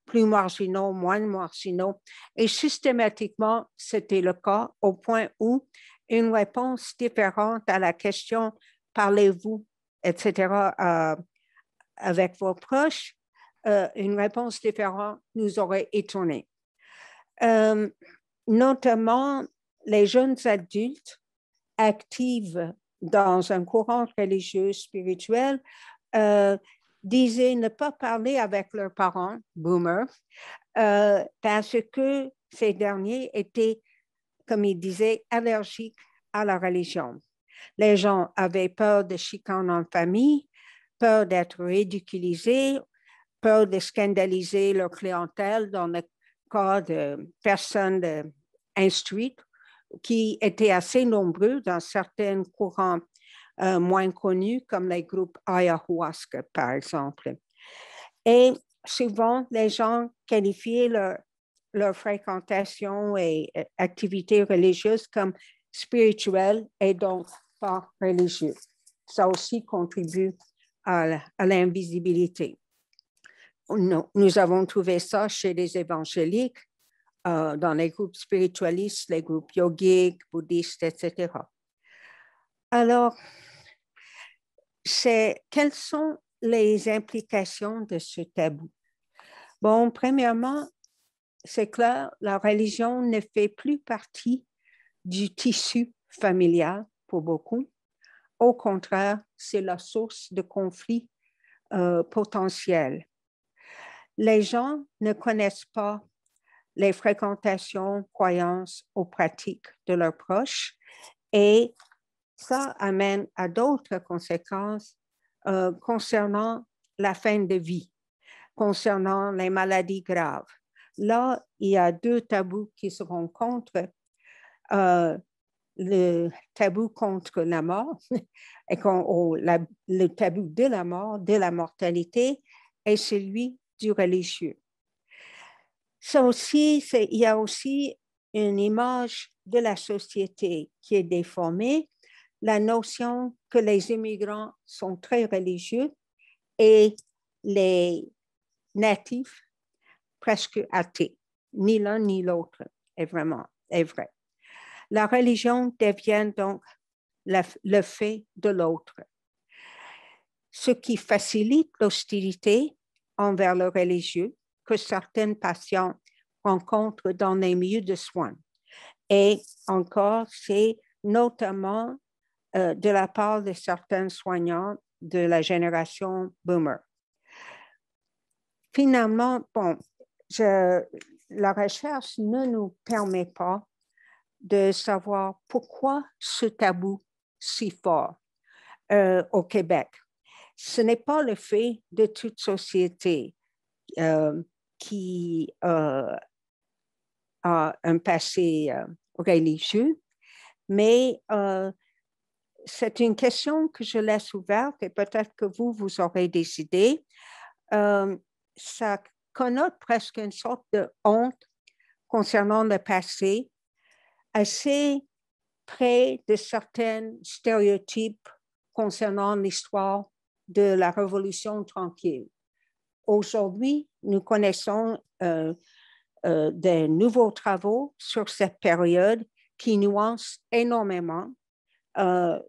plus marginaux, moins marginaux. Et systématiquement, c'était le cas au point où une réponse différente à la question « parlez-vous », etc., avec vos proches, une réponse différente nous aurait étonnés. Notamment, les jeunes adultes actifs dans un courant religieux spirituel disaient ne pas parler avec leurs parents, boomers, parce que ces derniers étaient, comme ils disaient, allergiques à la religion. Les gens avaient peur de chicanes en famille, peur d'être ridiculisés, peur de scandaliser leur clientèle dans le cas de personnes instruites qui étaient assez nombreux dans certains courants moins connus comme les groupes ayahuasca, par exemple. Et souvent, les gens qualifiaient leur fréquentation et activités religieuses comme spirituelles et donc pas religieuses. Ça aussi contribue à l'invisibilité. Nous avons trouvé ça chez les évangéliques, dans les groupes spiritualistes, les groupes yogiques, bouddhistes, etc. Alors, quelles sont les implications de ce tabou? Bon, premièrement, c'est clair, la religion ne fait plus partie du tissu familial pour beaucoup. Au contraire, c'est la source de conflits potentiels. Les gens ne connaissent pas les fréquentations, croyances ou pratiques de leurs proches et ça amène à d'autres conséquences concernant la fin de vie, concernant les maladies graves, là, il y a deux tabous qui se rencontrent. Le tabou contre la mort et le tabou de la mort, de la mortalité, et celui du religieux. Ça aussi, il y a aussi une image de la société qui est déformée, la notion que les immigrants sont très religieux et les natifs presque athées. Ni l'un ni l'autre est vrai. La religion devient donc le fait de l'autre, ce qui facilite l'hostilité envers le religieux que certains patients rencontrent dans les milieux de soins. Et encore, c'est notamment de la part de certains soignants de la génération boomer. Finalement, la recherche ne nous permet pas de savoir pourquoi ce tabou si fort au Québec. Ce n'est pas le fait de toute société qui a un passé religieux, mais c'est une question que je laisse ouverte et peut-être que vous aurez des idées. Ça connote presque une sorte de honte concernant le passé, assez près de certains stéréotypes concernant l'histoire de la Révolution tranquille. Aujourd'hui, nous connaissons de nouveaux travaux sur cette période qui nuancent énormément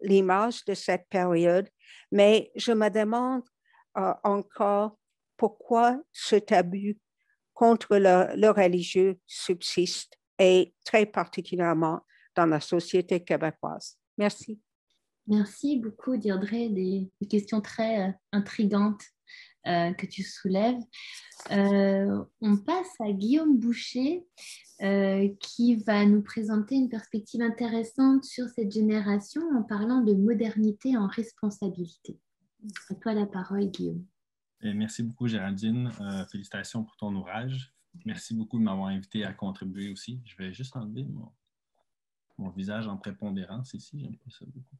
l'image de cette période, mais je me demande encore pourquoi ce tabou contre le religieux subsiste et très particulièrement dans la société québécoise. Merci. Merci beaucoup, Deirdre, des questions très intrigantes que tu soulèves. On passe à Guillaume Boucher qui va nous présenter une perspective intéressante sur cette génération en parlant de modernité en responsabilité. À toi la parole, Guillaume. Merci beaucoup, Géraldine. Félicitations pour ton ouvrage. Merci beaucoup de m'avoir invité à contribuer aussi. Je vais juste enlever mon visage en prépondérance ici. J'aime pas ça beaucoup.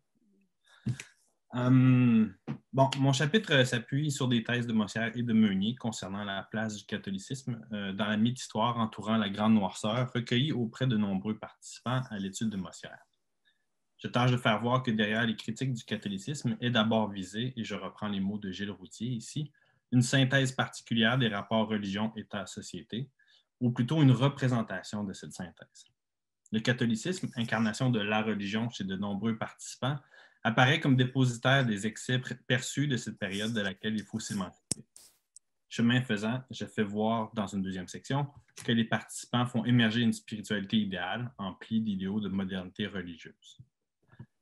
Mon chapitre s'appuie sur des thèses de Mosière et de Meunier concernant la place du catholicisme dans la mythe-histoire entourant la Grande Noirceur, recueillie auprès de nombreux participants à l'étude de Mosière. Je tâche de faire voir que derrière les critiques du catholicisme est d'abord visée, et je reprends les mots de Gilles Routier ici, une synthèse particulière des rapports religion-État-société, ou plutôt une représentation de cette synthèse. Le catholicisme, incarnation de la religion chez de nombreux participants, apparaît comme dépositaire des excès perçus de cette période de laquelle il faut s'émanciper. Chemin faisant, je fais voir dans une deuxième section que les participants font émerger une spiritualité idéale, emplie d'idéaux de modernité religieuse.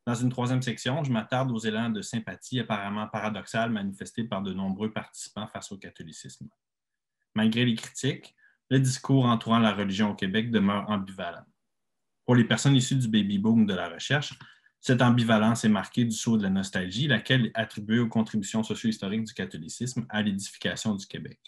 Dans une troisième section, je m'attarde aux élans de sympathie apparemment paradoxales manifestés par de nombreux participants face au catholicisme. Malgré les critiques, le discours entourant la religion au Québec demeure ambivalent. Pour les personnes issues du baby-boom de la recherche, cette ambivalence est marquée du sceau de la nostalgie, laquelle est attribuée aux contributions socio-historiques du catholicisme à l'édification du Québec.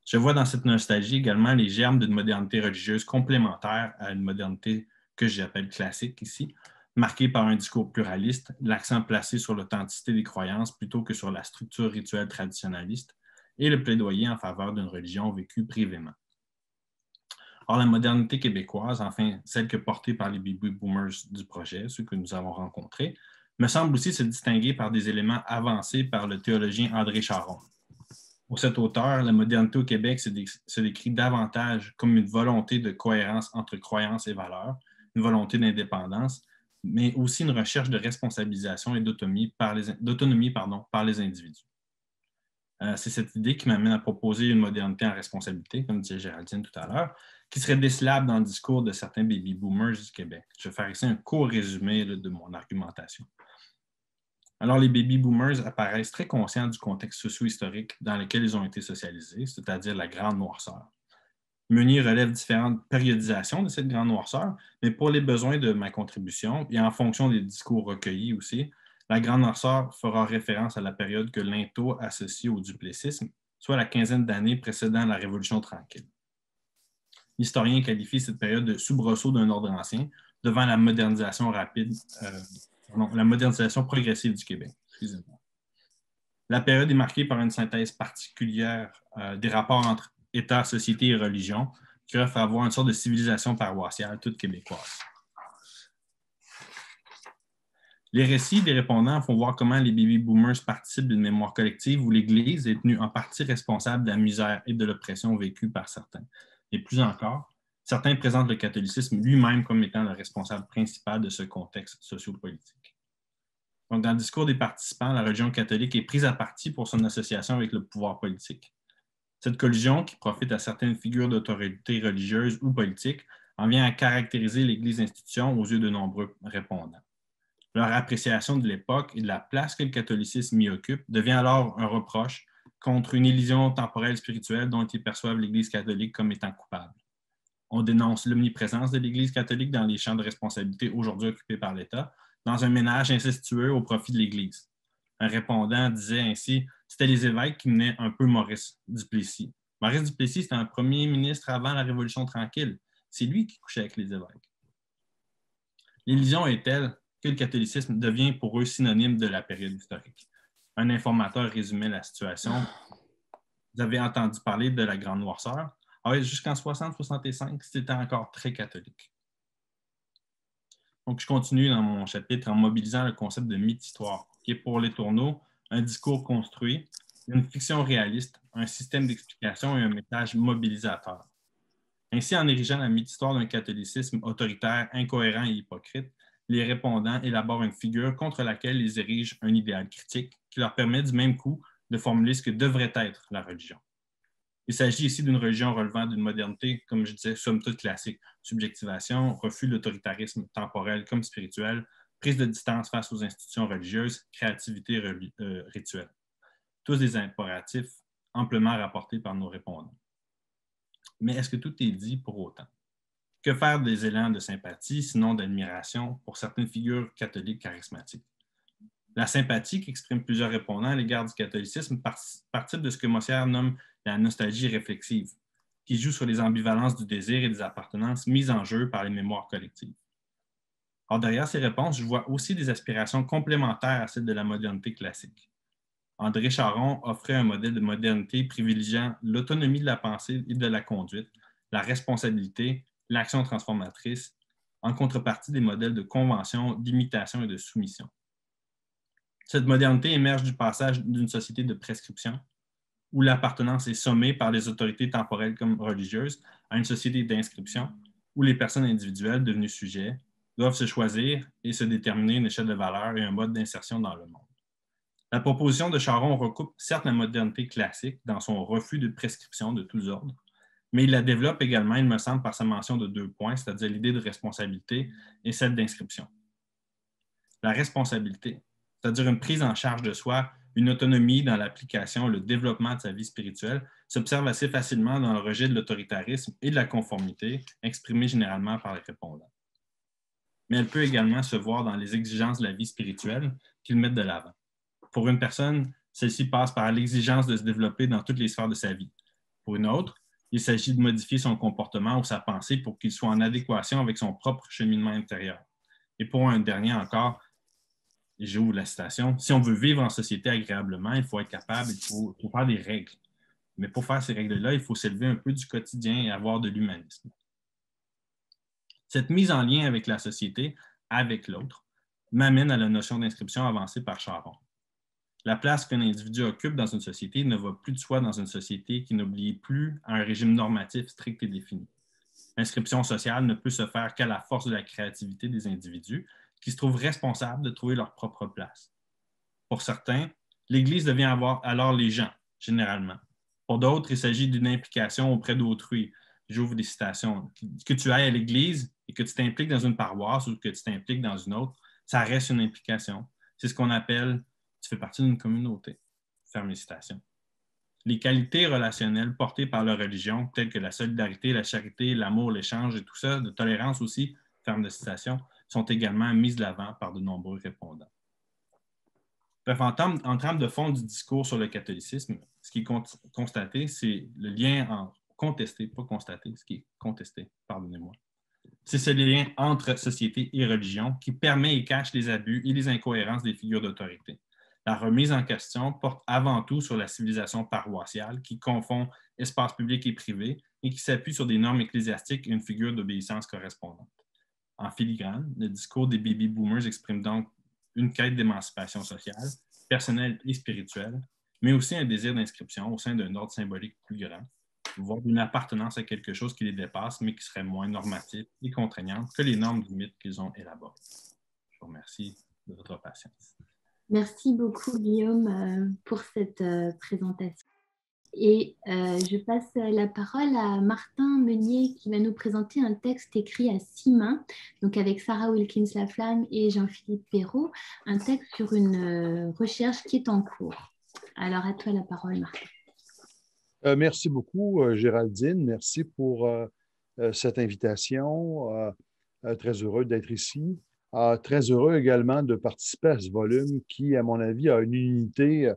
Je vois dans cette nostalgie également les germes d'une modernité religieuse complémentaire à une modernité que j'appelle classique ici, marquée par un discours pluraliste, l'accent placé sur l'authenticité des croyances plutôt que sur la structure rituelle traditionnaliste et le plaidoyer en faveur d'une religion vécue privément. Or, la modernité québécoise, enfin celle que portée par les baby boomers du projet, ceux que nous avons rencontrés, me semble aussi se distinguer par des éléments avancés par le théologien André Charon. Pour cet auteur, la modernité au Québec se décrit davantage comme une volonté de cohérence entre croyances et valeurs, une volonté d'indépendance, mais aussi une recherche de responsabilisation et d'autonomie par les individus. C'est cette idée qui m'amène à proposer une modernité en responsabilité, comme disait Géraldine tout à l'heure, qui serait décelable dans le discours de certains baby boomers du Québec. Je vais faire ici un court résumé de mon argumentation. Alors, les baby boomers apparaissent très conscients du contexte socio-historique dans lequel ils ont été socialisés, c'est-à-dire la Grande Noirceur. Meunier relève différentes périodisations de cette Grande Noirceur, mais pour les besoins de ma contribution et en fonction des discours recueillis aussi, la Grande Noirceur fera référence à la période que Lintot associe au duplessisme, soit la quinzaine d'années précédant la Révolution tranquille. L'historien qualifie cette période de soubresaut d'un ordre ancien devant la modernisation la modernisation progressive du Québec. Excusez-moi. La période est marquée par une synthèse particulière des rapports entre État, société et religion qui offre à avoir une sorte de civilisation paroissiale toute québécoise. Les récits des répondants font voir comment les baby boomers participent d'une mémoire collective où l'Église est tenue en partie responsable de la misère et de l'oppression vécue par certains. Et plus encore, certains présentent le catholicisme lui-même comme étant le responsable principal de ce contexte sociopolitique. Donc, dans le discours des participants, la religion catholique est prise à partie pour son association avec le pouvoir politique. Cette collusion, qui profite à certaines figures d'autorité religieuse ou politique, en vient à caractériser l'Église institution aux yeux de nombreux répondants. Leur appréciation de l'époque et de la place que le catholicisme y occupe devient alors un reproche contre une illusion temporelle spirituelle dont ils perçoivent l'Église catholique comme étant coupable. On dénonce l'omniprésence de l'Église catholique dans les champs de responsabilité aujourd'hui occupés par l'État, dans un ménage incestueux au profit de l'Église. Un répondant disait ainsi « C'était les évêques qui menaient un peu Maurice Duplessis. Maurice Duplessis, c'était un premier ministre avant la Révolution tranquille. C'est lui qui couchait avec les évêques. » L'illusion est telle que le catholicisme devient pour eux synonyme de la période historique. Un informateur résumait la situation. Vous avez entendu parler de la Grande Noirceur. Ah oui, jusqu'en 60-65, c'était encore très catholique. Donc, je continue dans mon chapitre en mobilisant le concept de mythe-histoire, qui est pour Les Tourneaux un discours construit, une fiction réaliste, un système d'explication et un message mobilisateur. Ainsi, en érigeant la mythe-histoire d'un catholicisme autoritaire, incohérent et hypocrite, les répondants élaborent une figure contre laquelle ils érigent un idéal critique qui leur permet du même coup de formuler ce que devrait être la religion. Il s'agit ici d'une religion relevant d'une modernité, comme je disais, somme toute classique. Subjectivation, refus de l'autoritarisme temporel comme spirituel, prise de distance face aux institutions religieuses, créativité rituelle. Tous des impératifs amplement rapportés par nos répondants. Mais est-ce que tout est dit pour autant? Que faire des élans de sympathie, sinon d'admiration, pour certaines figures catholiques charismatiques? La sympathie qu'expriment plusieurs répondants à l'égard du catholicisme participe de ce que Mosière nomme la nostalgie réflexive, qui joue sur les ambivalences du désir et des appartenances mises en jeu par les mémoires collectives. Or, derrière ces réponses, je vois aussi des aspirations complémentaires à celles de la modernité classique. André Charon offrait un modèle de modernité privilégiant l'autonomie de la pensée et de la conduite, la responsabilité, l'action transformatrice, en contrepartie des modèles de convention, d'imitation et de soumission. Cette modernité émerge du passage d'une société de prescription, où l'appartenance est sommée par les autorités temporelles comme religieuses, à une société d'inscription, où les personnes individuelles devenues sujets doivent se choisir et se déterminer une échelle de valeur et un mode d'insertion dans le monde. La proposition de Charon recoupe certes la modernité classique dans son refus de prescription de tous ordres, mais il la développe également, il me semble, par sa mention de 2 points, c'est-à-dire l'idée de responsabilité et celle d'inscription. La responsabilité, c'est-à-dire une prise en charge de soi, une autonomie dans l'application, le développement de sa vie spirituelle, s'observe assez facilement dans le rejet de l'autoritarisme et de la conformité, exprimé généralement par les répondants. Mais elle peut également se voir dans les exigences de la vie spirituelle qu'ils mettent de l'avant. Pour une personne, celle-ci passe par l'exigence de se développer dans toutes les sphères de sa vie. Pour une autre, il s'agit de modifier son comportement ou sa pensée pour qu'il soit en adéquation avec son propre cheminement intérieur. Et pour un dernier encore, j'ouvre la citation, « Si on veut vivre en société agréablement, il faut être capable, il faut faire des règles. Mais pour faire ces règles-là, il faut s'élever un peu du quotidien et avoir de l'humanisme. » Cette mise en lien avec la société, avec l'autre, m'amène à la notion d'inscription avancée par Charon. La place qu'un individu occupe dans une société ne va plus de soi dans une société qui n'oblie plus à un régime normatif strict et défini. L'inscription sociale ne peut se faire qu'à la force de la créativité des individus qui se trouvent responsables de trouver leur propre place. Pour certains, l'Église devient alors les gens, généralement. Pour d'autres, il s'agit d'une implication auprès d'autrui. J'ouvre des citations. Que tu ailles à l'Église et que tu t'impliques dans une paroisse ou que tu t'impliques dans une autre, ça reste une implication. C'est ce qu'on appelle « tu fais partie d'une communauté ». Ferme les citations. Les qualités relationnelles portées par la religion, telles que la solidarité, la charité, l'amour, l'échange et tout ça, de tolérance aussi, ferme de citation, sont également mises de l'avant par de nombreux répondants. Bref, en termes de fond du discours sur le catholicisme, ce qui est constaté, c'est le lien contesté, pas constaté, ce qui est contesté, pardonnez-moi. C'est ce lien entre société et religion qui permet et cache les abus et les incohérences des figures d'autorité. La remise en question porte avant tout sur la civilisation paroissiale qui confond espace public et privé et qui s'appuie sur des normes ecclésiastiques et une figure d'obéissance correspondante. En filigrane, le discours des baby boomers exprime donc une quête d'émancipation sociale, personnelle et spirituelle, mais aussi un désir d'inscription au sein d'un ordre symbolique plus grand, voire d'une appartenance à quelque chose qui les dépasse, mais qui serait moins normatif et contraignant que les normes du mythe qu'ils ont élaborées. Je vous remercie de votre patience. Merci beaucoup, Guillaume, pour cette présentation. Et je passe la parole à Martin Meunier qui va nous présenter un texte écrit à 6 mains, donc avec Sarah Wilkins-Laflamme et Jean-Philippe Perrault, un texte sur une recherche qui est en cours. Alors à toi la parole, Martin. Merci beaucoup, Géraldine. Merci pour cette invitation. Très heureux d'être ici. Très heureux également de participer à ce volume qui, à mon avis, a une unité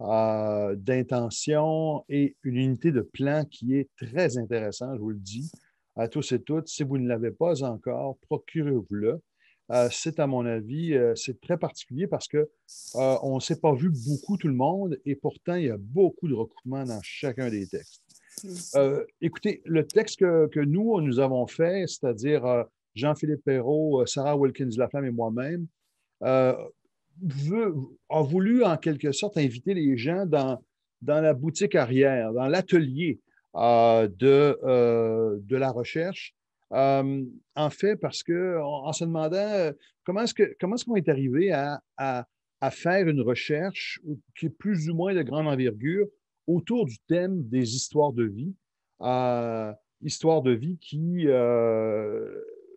d'intention et une unité de plan qui est très intéressant, je vous le dis, à tous et toutes. Si vous ne l'avez pas encore, procurez-vous-le. C'est, à mon avis, c'est très particulier parce qu'on ne s'est pas vu beaucoup tout le monde et pourtant, il y a beaucoup de recoupements dans chacun des textes. Écoutez, le texte que nous avons fait, c'est-à-dire Jean-Philippe Perrault, Sarah Wilkins-Laflamme et moi-même, a voulu en quelque sorte inviter les gens dans la boutique arrière, dans l'atelier de la recherche. En fait, parce qu'en se demandant comment est-ce qu'on est arrivé à faire une recherche qui est plus ou moins de grande envergure autour du thème des histoires de vie. Histoires de vie qui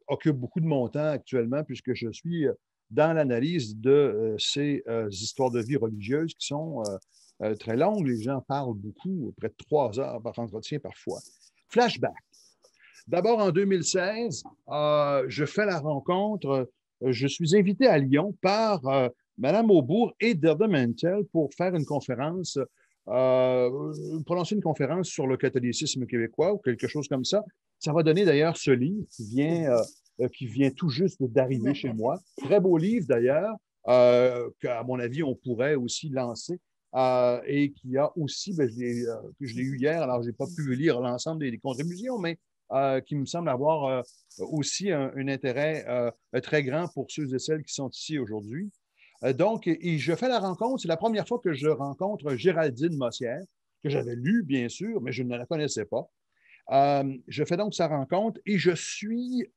occupent beaucoup de mon temps actuellement puisque je suis dans l'analyse de ces histoires de vie religieuses qui sont très longues. Les gens parlent beaucoup, près de 3 heures par entretien parfois. Flashback. D'abord, en 2016, je fais la rencontre, je suis invité à Lyon par Mme Aubourg et Derda Mantel pour faire une conférence, prononcer une conférence sur le catholicisme québécois ou quelque chose comme ça. Ça va donner d'ailleurs ce livre qui vient tout juste d'arriver chez moi. Très beau livre d'ailleurs, qu'à mon avis, on pourrait aussi lancer. Et qui a aussi, je l'ai eu hier, alors je n'ai pas pu lire l'ensemble des contributions, mais qui me semble avoir aussi un intérêt très grand pour ceux et celles qui sont ici aujourd'hui. Donc, et je fais la rencontre, c'est la première fois que je rencontre Géraldine Mossière, que j'avais lue, bien sûr, mais je ne la connaissais pas. Je fais donc sa rencontre et je suis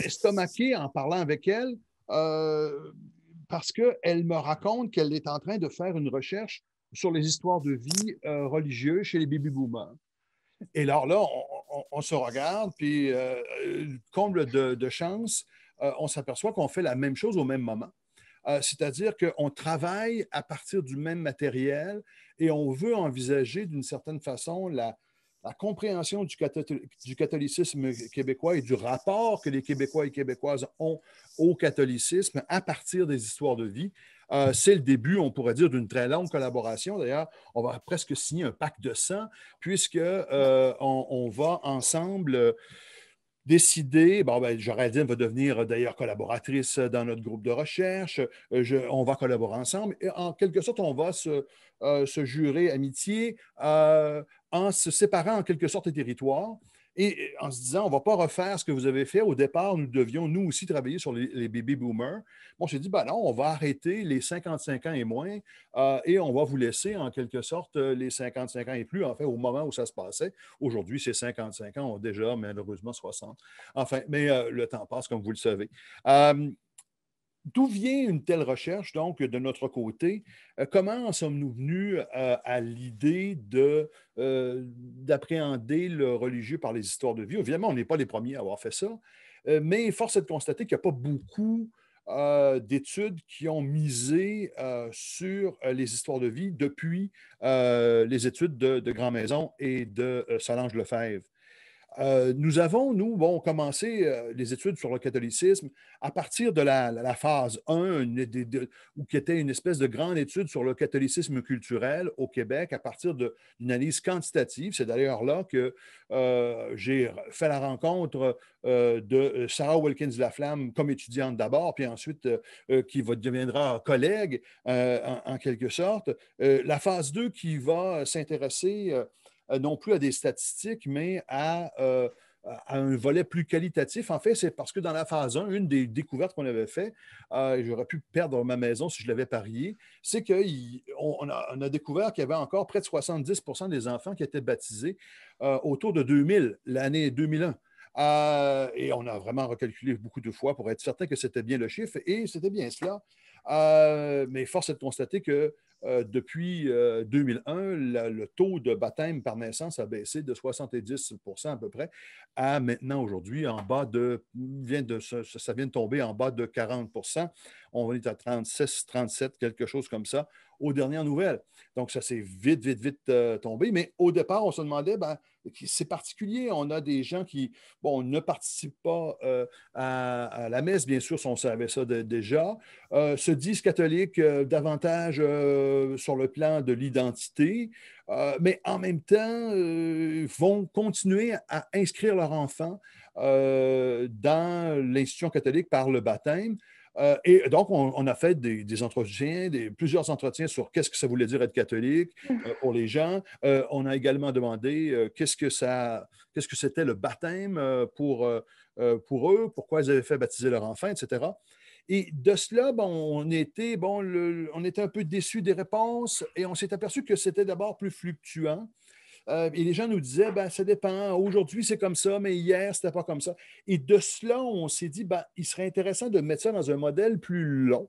estomaqué en parlant avec elle parce qu'elle me raconte qu'elle est en train de faire une recherche sur les histoires de vie religieuses chez les baby-boomers. Et alors là, on se regarde, puis comble de chance, on s'aperçoit qu'on fait la même chose au même moment. C'est-à-dire qu'on travaille à partir du même matériel et on veut envisager d'une certaine façon la compréhension du catholicisme québécois et du rapport que les Québécois et Québécoises ont au catholicisme à partir des histoires de vie. C'est le début, on pourrait dire, d'une très longue collaboration. D'ailleurs, on va presque signer un pacte de sang puisqu'on va ensemble décider, Géraldine va devenir d'ailleurs collaboratrice dans notre groupe de recherche, on va collaborer ensemble et en quelque sorte, on va se jurer amitié en se séparant en quelque sorte des territoires et en se disant, on ne va pas refaire ce que vous avez fait. Au départ, nous devions, nous aussi, travailler sur les baby boomers. On s'est dit, non, on va arrêter les 55 ans et moins et on va vous laisser en quelque sorte les 55 ans et plus, en fait, au moment où ça se passait. Aujourd'hui, ces 55 ans ont déjà malheureusement 60. Enfin, mais le temps passe, comme vous le savez. D'où vient une telle recherche, donc, de notre côté? Comment sommes-nous venus à l'idée d'appréhender le religieux par les histoires de vie? Évidemment, on n'est pas les premiers à avoir fait ça, mais force est de constater qu'il n'y a pas beaucoup d'études qui ont misé sur les histoires de vie depuis les études de Grand Maison et de Solange Lefebvre. nous avons, commencé les études sur le catholicisme à partir de la phase 1, qui était une espèce de grande étude sur le catholicisme culturel au Québec à partir d'une analyse quantitative. C'est d'ailleurs là que j'ai fait la rencontre de Sarah Wilkins-Laflamme comme étudiante d'abord, puis ensuite qui deviendra collègue en quelque sorte. La phase 2 qui va s'intéresser non plus à des statistiques, mais à un volet plus qualitatif. En fait, c'est parce que dans la phase 1, une des découvertes qu'on avait fait, j'aurais pu perdre ma maison si je l'avais parié, c'est qu'on a découvert qu'il y avait encore près de 70% des enfants qui étaient baptisés autour de 2000, l'année 2001. Et on a vraiment recalculé beaucoup de fois pour être certain que c'était bien le chiffre, et c'était bien cela. Mais force est de constater que depuis 2001, le taux de baptême par naissance a baissé de 70% à peu près à maintenant aujourd'hui en bas ça vient de tomber en bas de 40%. On est à 36, 37, quelque chose comme ça aux dernières nouvelles. Donc, ça s'est vite tombé. Mais au départ, on se demandait, c'est particulier. On a des gens qui, ne participent pas à la messe, bien sûr, si on savait ça déjà, se disent catholiques davantage sur le plan de l'identité, mais en même temps, vont continuer à inscrire leur enfant dans l'institution catholique par le baptême. Et donc, on a fait des entretiens, plusieurs entretiens sur qu'est-ce que ça voulait dire être catholique pour les gens. On a également demandé qu'est-ce que c'était le baptême pour eux, pourquoi ils avaient fait baptiser leur enfant, etc. Et de cela, on était un peu déçus des réponses et on s'est aperçu que c'était d'abord plus fluctuant. Et les gens nous disaient, ça dépend, aujourd'hui c'est comme ça, mais hier c'était pas comme ça. Et de cela, on s'est dit, il serait intéressant de mettre ça dans un modèle plus long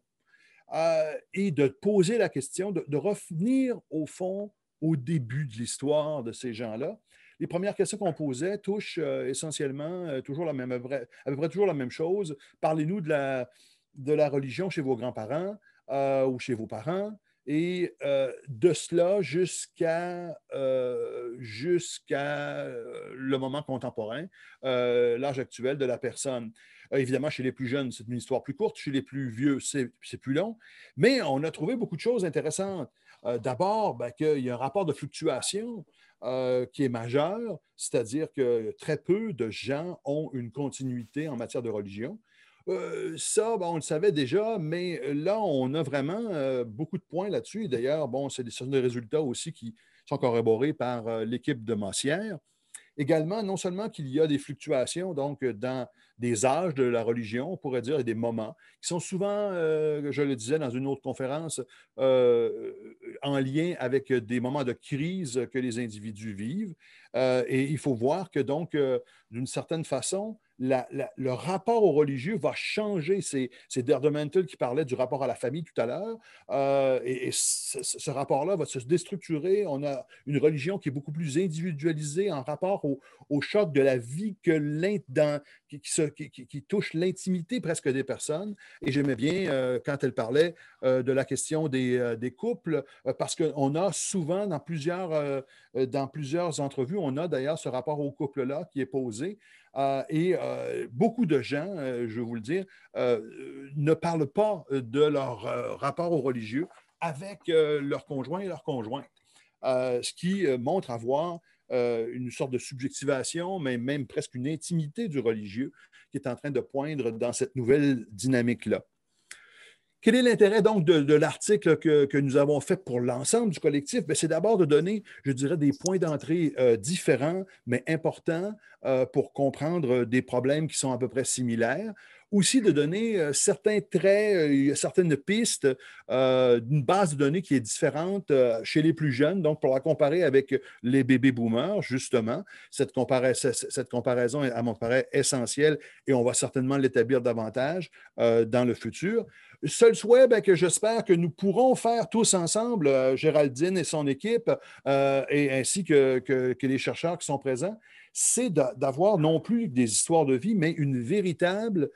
et de poser la question, de revenir au fond au début de l'histoire de ces gens-là. Les premières questions qu'on posait touchent essentiellement toujours à peu près toujours la même chose. Parlez-nous de la religion chez vos grands-parents ou chez vos parents. Et de cela jusqu'à le moment contemporain, l'âge actuel de la personne. Évidemment, chez les plus jeunes, c'est une histoire plus courte. Chez les plus vieux, c'est plus long. Mais on a trouvé beaucoup de choses intéressantes. D'abord, qu'il y a un rapport de fluctuation qui est majeur, c'est-à-dire que très peu de gens ont une continuité en matière de religion. Ça, on le savait déjà, mais là, on a vraiment beaucoup de points là-dessus. D'ailleurs, ce sont des résultats aussi qui sont corroborés par l'équipe de Mossière. Également, non seulement qu'il y a des fluctuations donc, dans des âges de la religion, on pourrait dire, et des moments, qui sont souvent, je le disais dans une autre conférence, en lien avec des moments de crise que les individus vivent. Et il faut voir que, donc, d'une certaine façon, le rapport au religieux va changer. C'est Derdemantel qui parlait du rapport à la famille tout à l'heure. Et ce rapport-là va se déstructurer. On a une religion qui est beaucoup plus individualisée en rapport au choc de la vie qui touche l'intimité presque des personnes. Et j'aimais bien quand elle parlait de la question des couples, parce qu'on a souvent dans plusieurs entrevues, on a d'ailleurs ce rapport au couple-là qui est posé. Et beaucoup de gens, je vais vous le dire, ne parlent pas de leur rapport au religieux avec leur conjoint et leur conjointe, ce qui montre avoir une sorte de subjectivation, mais même presque une intimité du religieux qui est en train de poindre dans cette nouvelle dynamique-là. Quel est l'intérêt donc de l'article que nous avons fait pour l'ensemble du collectif? C'est d'abord de donner, je dirais, des points d'entrée différents, mais importants pour comprendre des problèmes qui sont à peu près similaires. Aussi de donner certains traits, certaines pistes d'une base de données qui est différente chez les plus jeunes, donc pour la comparer avec les bébés boomers, justement. Cette comparaison, elle me paraît essentielle et on va certainement l'établir davantage dans le futur. Seul souhait que j'espère que nous pourrons faire tous ensemble, Géraldine et son équipe, et ainsi que les chercheurs qui sont présents, c'est d'avoir non plus des histoires de vie, mais une véritable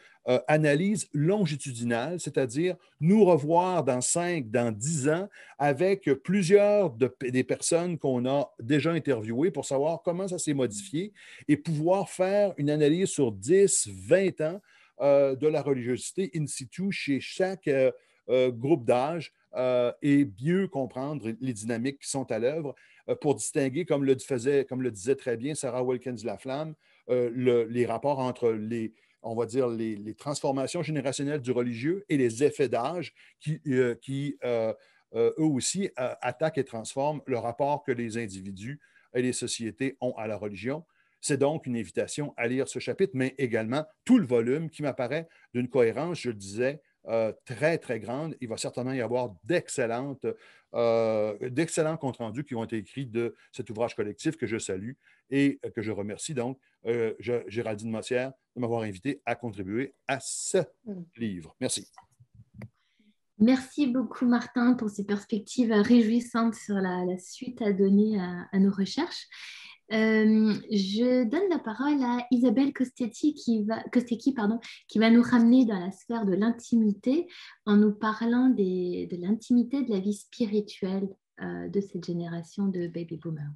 analyse longitudinale, c'est-à-dire nous revoir dans 5, dans 10 ans avec plusieurs des personnes qu'on a déjà interviewées pour savoir comment ça s'est modifié et pouvoir faire une analyse sur 10, 20 ans de la religiosité in situ chez chaque groupe d'âge et mieux comprendre les dynamiques qui sont à l'œuvre pour distinguer, comme le disait très bien Sarah Wilkins-Laflamme, les rapports entre on va dire, les transformations générationnelles du religieux et les effets d'âge qui eux aussi, attaquent et transforment le rapport que les individus et les sociétés ont à la religion. C'est donc une invitation à lire ce chapitre, mais également tout le volume qui m'apparaît d'une cohérence, je le disais, très, très grande. Il va certainement y avoir d'excellents comptes rendus qui ont été écrits de cet ouvrage collectif que je salue et que je remercie donc Géraldine Mossière de m'avoir invité à contribuer à ce livre. Merci. Merci beaucoup, Martin, pour ces perspectives réjouissantes sur la suite à donner à nos recherches. Je donne la parole à Isabelle Costecchi qui va nous ramener dans la sphère de l'intimité en nous parlant de l'intimité de la vie spirituelle de cette génération de baby boomers.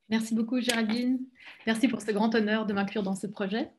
Merci beaucoup, Géraldine. Merci pour ce grand honneur de m'inclure dans ce projet.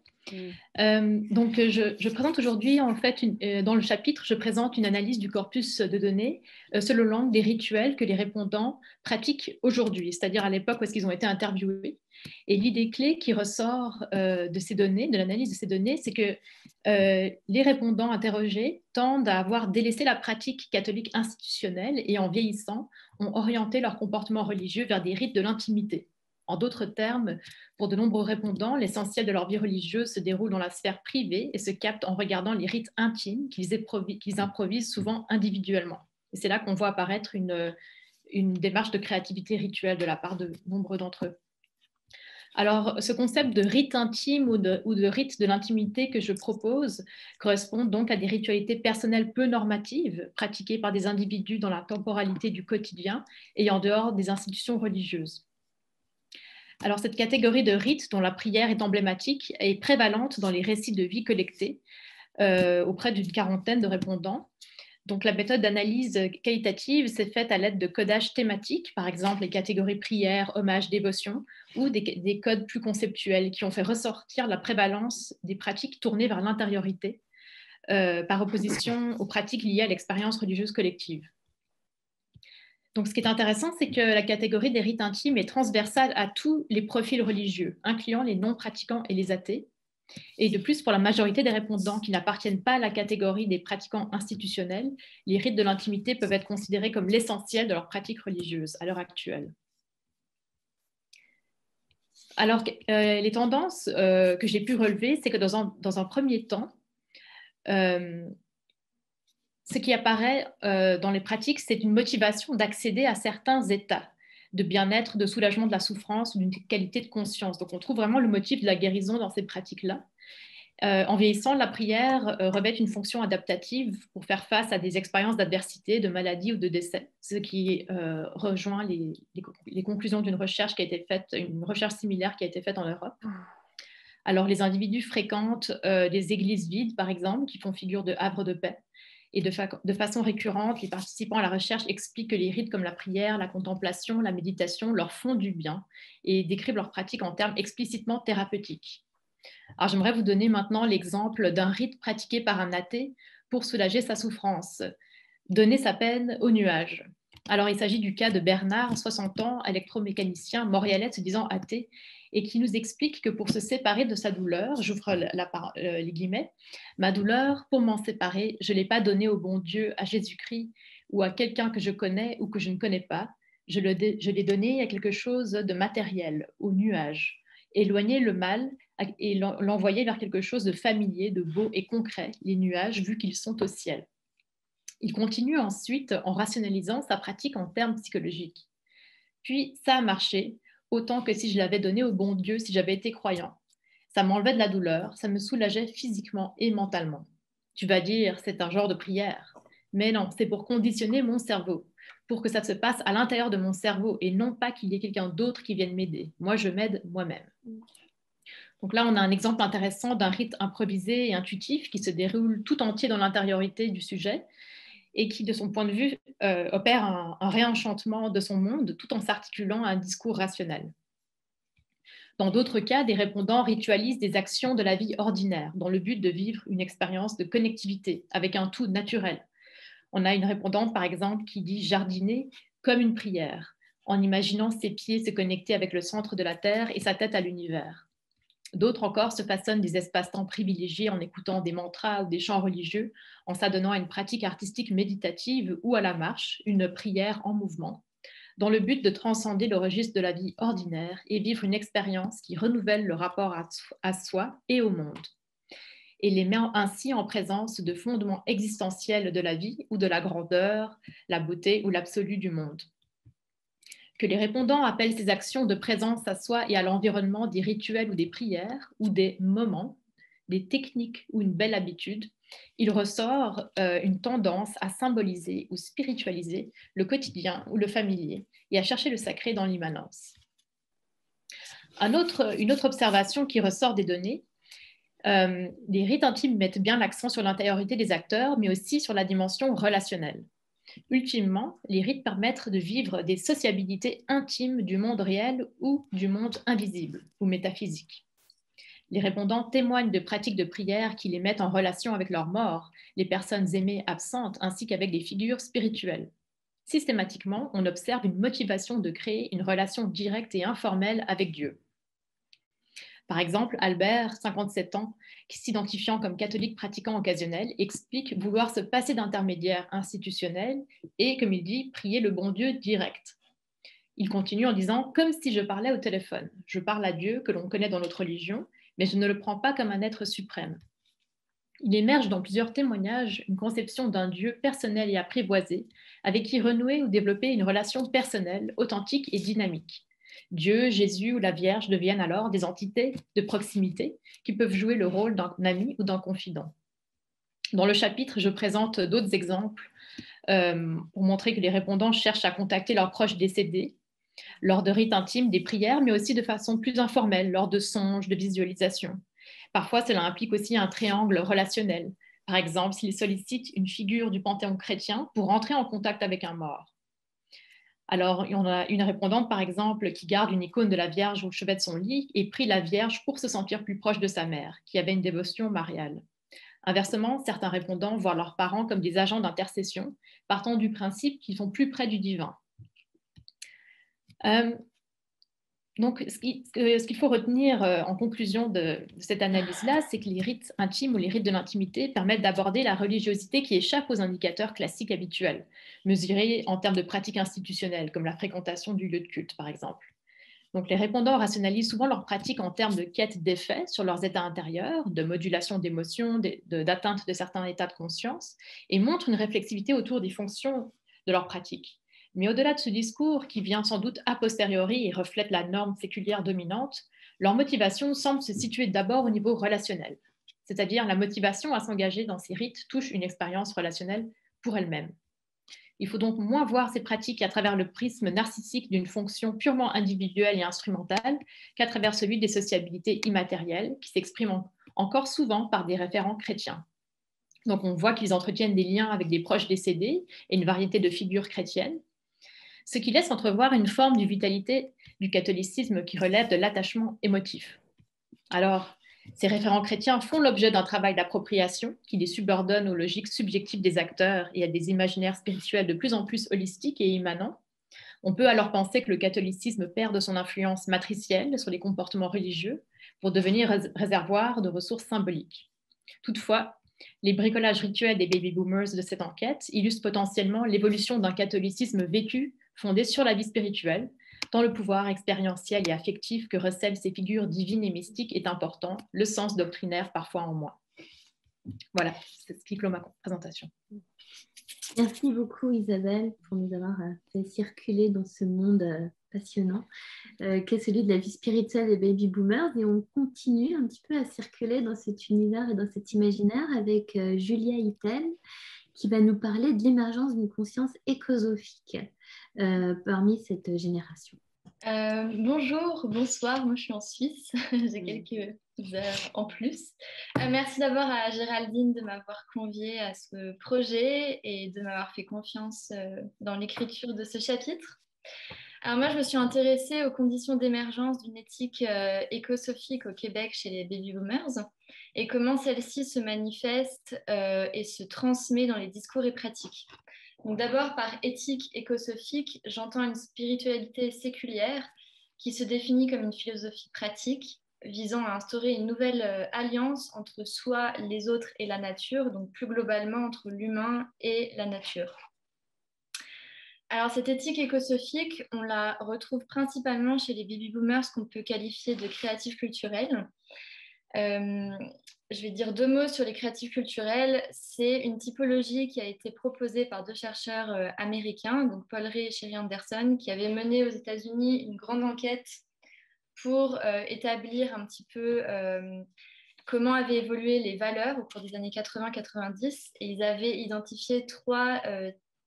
Donc, je présente aujourd'hui, en fait, dans le chapitre, je présente une analyse du corpus de données selon l'angle des rituels que les répondants pratiquent aujourd'hui, c'est-à-dire à l'époque où est-ce qu'ils ont été interviewés. Et l'idée clé qui ressort de ces données, de l'analyse de ces données, c'est que les répondants interrogés tendent à avoir délaissé la pratique catholique institutionnelle et en vieillissant, ont orienté leur comportement religieux vers des rites de l'intimité. En d'autres termes, pour de nombreux répondants, l'essentiel de leur vie religieuse se déroule dans la sphère privée et se capte en regardant les rites intimes qu'ils improvisent souvent individuellement. Et c'est là qu'on voit apparaître une démarche de créativité rituelle de la part de nombreux d'entre eux. Alors, ce concept de rite intime ou de rite de l'intimité que je propose correspond donc à des ritualités personnelles peu normatives pratiquées par des individus dans la temporalité du quotidien et en dehors des institutions religieuses. Alors, cette catégorie de rites, dont la prière est emblématique, est prévalente dans les récits de vie collectés auprès d'une quarantaine de répondants. Donc, la méthode d'analyse qualitative s'est faite à l'aide de codages thématiques, par exemple les catégories prière, hommage, dévotion, ou des codes plus conceptuels qui ont fait ressortir la prévalence des pratiques tournées vers l'intériorité, par opposition aux pratiques liées à l'expérience religieuse collective. Donc, ce qui est intéressant, c'est que la catégorie des rites intimes est transversale à tous les profils religieux, incluant les non-pratiquants et les athées. Et de plus, pour la majorité des répondants qui n'appartiennent pas à la catégorie des pratiquants institutionnels, les rites de l'intimité peuvent être considérés comme l'essentiel de leur pratique religieuse à l'heure actuelle. Alors, les tendances que j'ai pu relever, c'est que dans un premier temps, ce qui apparaît dans les pratiques, c'est une motivation d'accéder à certains états de bien-être, de soulagement de la souffrance ou d'une qualité de conscience. Donc, on trouve vraiment le motif de la guérison dans ces pratiques-là. En vieillissant, la prière revêt une fonction adaptative pour faire face à des expériences d'adversité, de maladie ou de décès, ce qui rejoint les conclusions d'une recherche qui a été faite, une recherche similaire qui a été faite en Europe. Alors, les individus fréquentent des églises vides, par exemple, qui font figure de havre de paix. Et de façon récurrente, les participants à la recherche expliquent que les rites comme la prière, la contemplation, la méditation leur font du bien et décrivent leur pratique en termes explicitement thérapeutiques. Alors, j'aimerais vous donner maintenant l'exemple d'un rite pratiqué par un athée pour soulager sa souffrance, donner sa peine au nuage. Alors, il s'agit du cas de Bernard, 60 ans, électromécanicien, montréalais se disant athée, et qui nous explique que pour se séparer de sa douleur, j'ouvre les guillemets, « Ma douleur, pour m'en séparer, je ne l'ai pas donnée au bon Dieu, à Jésus-Christ, ou à quelqu'un que je connais ou que je ne connais pas. Je l'ai donnée à quelque chose de matériel, au nuage. Éloigner le mal et l'envoyer vers quelque chose de familier, de beau et concret, les nuages, vu qu'ils sont au ciel. » Il continue ensuite en rationalisant sa pratique en termes psychologiques. Puis, ça a marché, autant que si je l'avais donné au bon Dieu, si j'avais été croyant. Ça m'enlevait de la douleur, ça me soulageait physiquement et mentalement. Tu vas dire, c'est un genre de prière. Mais non, c'est pour conditionner mon cerveau, pour que ça se passe à l'intérieur de mon cerveau et non pas qu'il y ait quelqu'un d'autre qui vienne m'aider. Moi, je m'aide moi-même. Donc là, on a un exemple intéressant d'un rite improvisé et intuitif qui se déroule tout entier dans l'intériorité du sujet et qui, de son point de vue, opère un réenchantement de son monde tout en s'articulant à un discours rationnel. Dans d'autres cas, des répondants ritualisent des actions de la vie ordinaire dans le but de vivre une expérience de connectivité avec un tout naturel. On a une répondante, par exemple, qui dit jardiner comme une prière, en imaginant ses pieds se connecter avec le centre de la Terre et sa tête à l'univers. D'autres encore se façonnent des espaces-temps privilégiés en écoutant des mantras ou des chants religieux, en s'adonnant à une pratique artistique méditative ou à la marche, une prière en mouvement, dans le but de transcender le registre de la vie ordinaire et vivre une expérience qui renouvelle le rapport à soi et au monde, et les met ainsi en présence de fondements existentiels de la vie ou de la grandeur, la beauté ou l'absolu du monde. Que les répondants appellent ces actions de présence à soi et à l'environnement des rituels ou des prières, ou des moments, des techniques ou une belle habitude, il ressort une tendance à symboliser ou spiritualiser le quotidien ou le familier et à chercher le sacré dans l'immanence. Une autre observation qui ressort des données, les rites intimes mettent bien l'accent sur l'intériorité des acteurs, mais aussi sur la dimension relationnelle. Ultimement, les rites permettent de vivre des sociabilités intimes du monde réel ou du monde invisible ou métaphysique. Les répondants témoignent de pratiques de prière qui les mettent en relation avec leurs morts, les personnes aimées absentes, ainsi qu'avec des figures spirituelles. Systématiquement, on observe une motivation de créer une relation directe et informelle avec Dieu. Par exemple, Albert, 57 ans, qui s'identifiant comme catholique pratiquant occasionnel, explique vouloir se passer d'intermédiaire institutionnel et, comme il dit, prier le bon Dieu direct. Il continue en disant « comme si je parlais au téléphone. Je parle à Dieu que l'on connaît dans notre religion, mais je ne le prends pas comme un être suprême. » Il émerge dans plusieurs témoignages une conception d'un Dieu personnel et apprivoisé, avec qui renouer ou développer une relation personnelle, authentique et dynamique. Dieu, Jésus ou la Vierge deviennent alors des entités de proximité qui peuvent jouer le rôle d'un ami ou d'un confident. Dans le chapitre, je présente d'autres exemples pour montrer que les répondants cherchent à contacter leurs proches décédés lors de rites intimes, des prières, mais aussi de façon plus informelle, lors de songes, de visualisations. Parfois, cela implique aussi un triangle relationnel. Par exemple, s'ils sollicitent une figure du panthéon chrétien pour entrer en contact avec un mort. Alors, on a une répondante, par exemple, qui garde une icône de la Vierge au chevet de son lit et prie la Vierge pour se sentir plus proche de sa mère, qui avait une dévotion mariale. Inversement, certains répondants voient leurs parents comme des agents d'intercession, partant du principe qu'ils sont plus près du divin. Donc, ce qu'il faut retenir en conclusion de cette analyse-là, c'est que les rites intimes ou les rites de l'intimité permettent d'aborder la religiosité qui échappe aux indicateurs classiques habituels, mesurés en termes de pratiques institutionnelles, comme la fréquentation du lieu de culte, par exemple. Donc, les répondants rationalisent souvent leurs pratiques en termes de quête d'effets sur leurs états intérieurs, de modulation d'émotions, d'atteinte de certains états de conscience, et montrent une réflexivité autour des fonctions de leurs pratiques. Mais au-delà de ce discours, qui vient sans doute a posteriori et reflète la norme séculière dominante, leur motivation semble se situer d'abord au niveau relationnel, c'est-à-dire la motivation à s'engager dans ces rites touche une expérience relationnelle pour elle-même. Il faut donc moins voir ces pratiques à travers le prisme narcissique d'une fonction purement individuelle et instrumentale qu'à travers celui des sociabilités immatérielles qui s'expriment encore souvent par des référents chrétiens. Donc on voit qu'ils entretiennent des liens avec des proches décédés et une variété de figures chrétiennes, ce qui laisse entrevoir une forme de vitalité du catholicisme qui relève de l'attachement émotif. Alors, ces référents chrétiens font l'objet d'un travail d'appropriation qui les subordonne aux logiques subjectives des acteurs et à des imaginaires spirituels de plus en plus holistiques et immanents. On peut alors penser que le catholicisme perd de son influence matricielle sur les comportements religieux pour devenir réservoir de ressources symboliques. Toutefois, les bricolages rituels des baby boomers de cette enquête illustrent potentiellement l'évolution d'un catholicisme vécu fondé sur la vie spirituelle, dont le pouvoir expérientiel et affectif que recèlent ces figures divines et mystiques est important, le sens doctrinaire parfois en moins. Voilà, c'est ce qui clôt ma présentation. Merci beaucoup Isabelle pour nous avoir fait circuler dans ce monde passionnant qu'est celui de la vie spirituelle des baby boomers, et on continue un petit peu à circuler dans cet univers et dans cet imaginaire avec Julia Hittel qui va nous parler de l'émergence d'une conscience écosophique parmi cette génération. Bonjour, bonsoir, moi je suis en Suisse, j'ai quelques heures en plus. Merci d'abord à Géraldine de m'avoir conviée à ce projet et de m'avoir fait confiance dans l'écriture de ce chapitre. Alors moi je me suis intéressée aux conditions d'émergence d'une éthique écosophique au Québec chez les baby boomers et comment celle-ci se manifeste et se transmet dans les discours et pratiques. Donc d'abord, par éthique écosophique, j'entends une spiritualité séculière qui se définit comme une philosophie pratique visant à instaurer une nouvelle alliance entre soi, les autres et la nature, donc plus globalement entre l'humain et la nature. Alors cette éthique écosophique, on la retrouve principalement chez les baby boomers qu'on peut qualifier de créatifs culturels. Je vais dire 2 mots sur les créatifs culturels. C'est une typologie qui a été proposée par 2 chercheurs américains, donc Paul Ray et Sherry Anderson, qui avaient mené aux États-Unis une grande enquête pour établir un petit peu comment avaient évolué les valeurs au cours des années 80-90. Et ils avaient identifié 3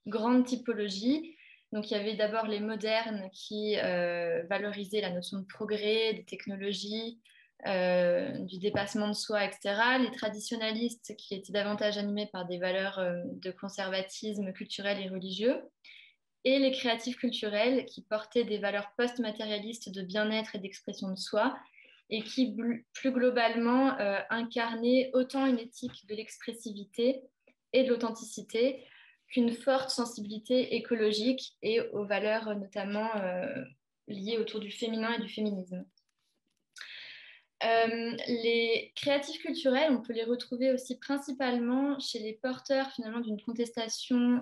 grandes typologies. Donc il y avait d'abord les modernes qui valorisaient la notion de progrès, des technologies, du dépassement de soi, etc. Les traditionalistes qui étaient davantage animés par des valeurs de conservatisme culturel et religieux. Et les créatifs culturels qui portaient des valeurs post-matérialistes de bien-être et d'expression de soi et qui, plus globalement, incarnaient autant une éthique de l'expressivité et de l'authenticité qu'une forte sensibilité écologique et aux valeurs notamment liées autour du féminin et du féminisme. Les créatifs culturels, on peut les retrouver aussi principalement chez les porteurs finalement d'une contestation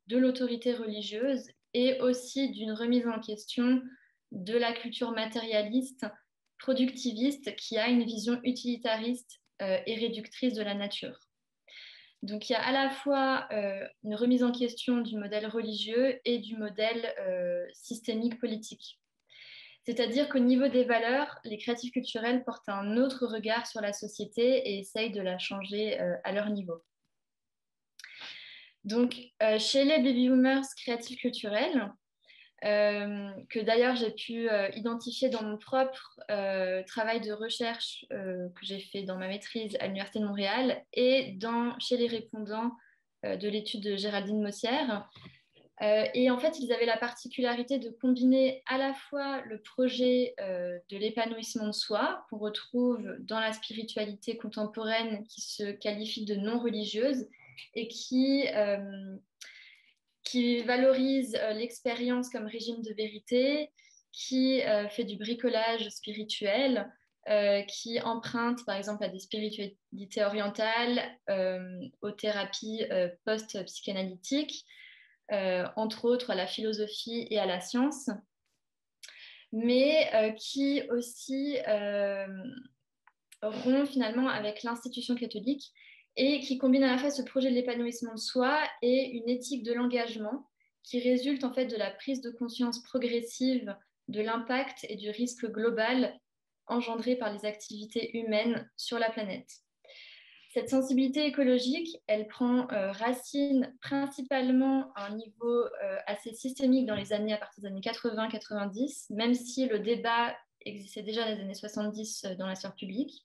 de l'autorité religieuse et aussi d'une remise en question de la culture matérialiste, productiviste, qui a une vision utilitariste et réductrice de la nature. Donc il y a à la fois une remise en question du modèle religieux et du modèle systémique politique. C'est-à-dire qu'au niveau des valeurs, les créatifs culturels portent un autre regard sur la société et essayent de la changer à leur niveau. Donc, chez les baby boomers créatifs culturels, que d'ailleurs j'ai pu identifier dans mon propre travail de recherche que j'ai fait dans ma maîtrise à l'Université de Montréal et chez les répondants de l'étude de Géraldine Mossière. Et en fait, ils avaient la particularité de combiner à la fois le projet de l'épanouissement de soi, qu'on retrouve dans la spiritualité contemporaine qui se qualifie de non religieuse et qui valorise l'expérience comme régime de vérité, qui fait du bricolage spirituel, qui emprunte par exemple à des spiritualités orientales, aux thérapies post-psychanalytiques, entre autres à la philosophie et à la science, mais qui aussi rompt finalement avec l'institution catholique et qui combine à la fois ce projet de l'épanouissement de soi et une éthique de l'engagement qui résulte en fait de la prise de conscience progressive de l'impact et du risque global engendré par les activités humaines sur la planète. Cette sensibilité écologique, elle prend racine principalement à un niveau assez systémique dans les années à partir des années 80-90, même si le débat existait déjà dans les années 70 dans la sphère publique.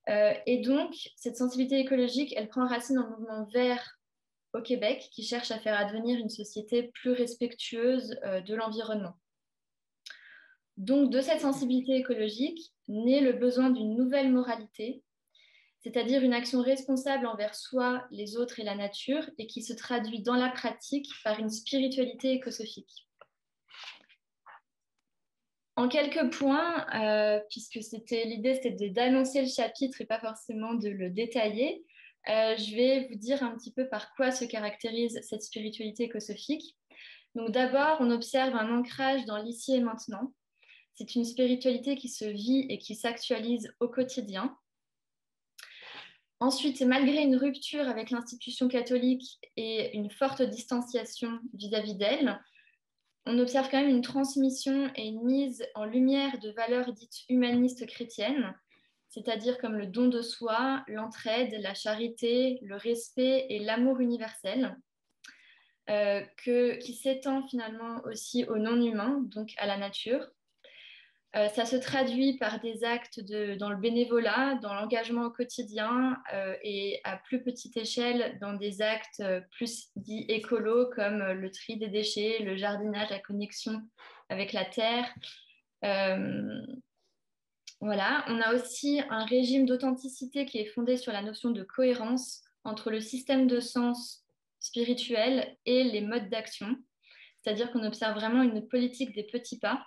Et donc, cette sensibilité écologique, elle prend racine dans le mouvement vert au Québec qui cherche à faire advenir une société plus respectueuse de l'environnement. Donc, de cette sensibilité écologique naît le besoin d'une nouvelle moralité, c'est-à-dire une action responsable envers soi, les autres et la nature, et qui se traduit dans la pratique par une spiritualité écosophique. En quelques points, puisque l'idée c'était d'annoncer le chapitre et pas forcément de le détailler, je vais vous dire un petit peu par quoi se caractérise cette spiritualité écosophique. Donc d'abord, on observe un ancrage dans l'ici et maintenant. C'est une spiritualité qui se vit et qui s'actualise au quotidien. Ensuite, malgré une rupture avec l'institution catholique et une forte distanciation vis-à-vis d'elle, on observe quand même une transmission et une mise en lumière de valeurs dites humanistes chrétiennes, c'est-à-dire comme le don de soi, l'entraide, la charité, le respect et l'amour universel. qui s'étend finalement aussi aux non-humains, donc à la nature. Ça se traduit par des actes dans le bénévolat, dans l'engagement au quotidien et à plus petite échelle dans des actes plus dits écolos comme le tri des déchets, le jardinage, la connexion avec la terre. Voilà. On a aussi un régime d'authenticité qui est fondé sur la notion de cohérence entre le système de sens spirituel et les modes d'action. C'est-à-dire qu'on observe vraiment une politique des petits pas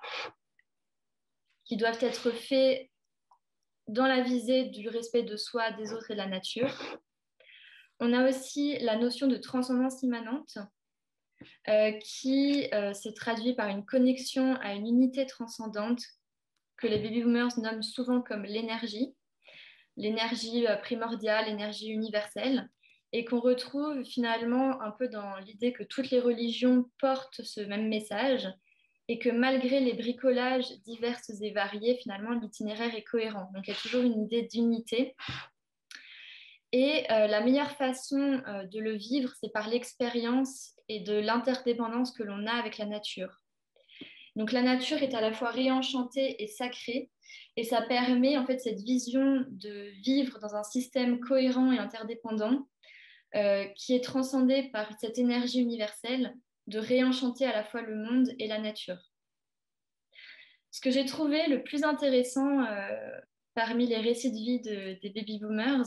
qui doivent être faits dans la visée du respect de soi, des autres et de la nature. On a aussi la notion de transcendance immanente qui se traduit par une connexion à une unité transcendante que les baby boomers nomment souvent comme l'énergie primordiale, l'énergie universelle, et qu'on retrouve finalement un peu dans l'idée que toutes les religions portent ce même message, et que malgré les bricolages divers et variés, finalement, l'itinéraire est cohérent. Donc, il y a toujours une idée d'unité. Et la meilleure façon de le vivre, c'est par l'expérience et de l'interdépendance que l'on a avec la nature. Donc, la nature est à la fois réenchantée et sacrée, et ça permet en fait cette vision de vivre dans un système cohérent et interdépendant qui est transcendé par cette énergie universelle de réenchanter à la fois le monde et la nature. Ce que j'ai trouvé le plus intéressant parmi les récits de vie des baby boomers,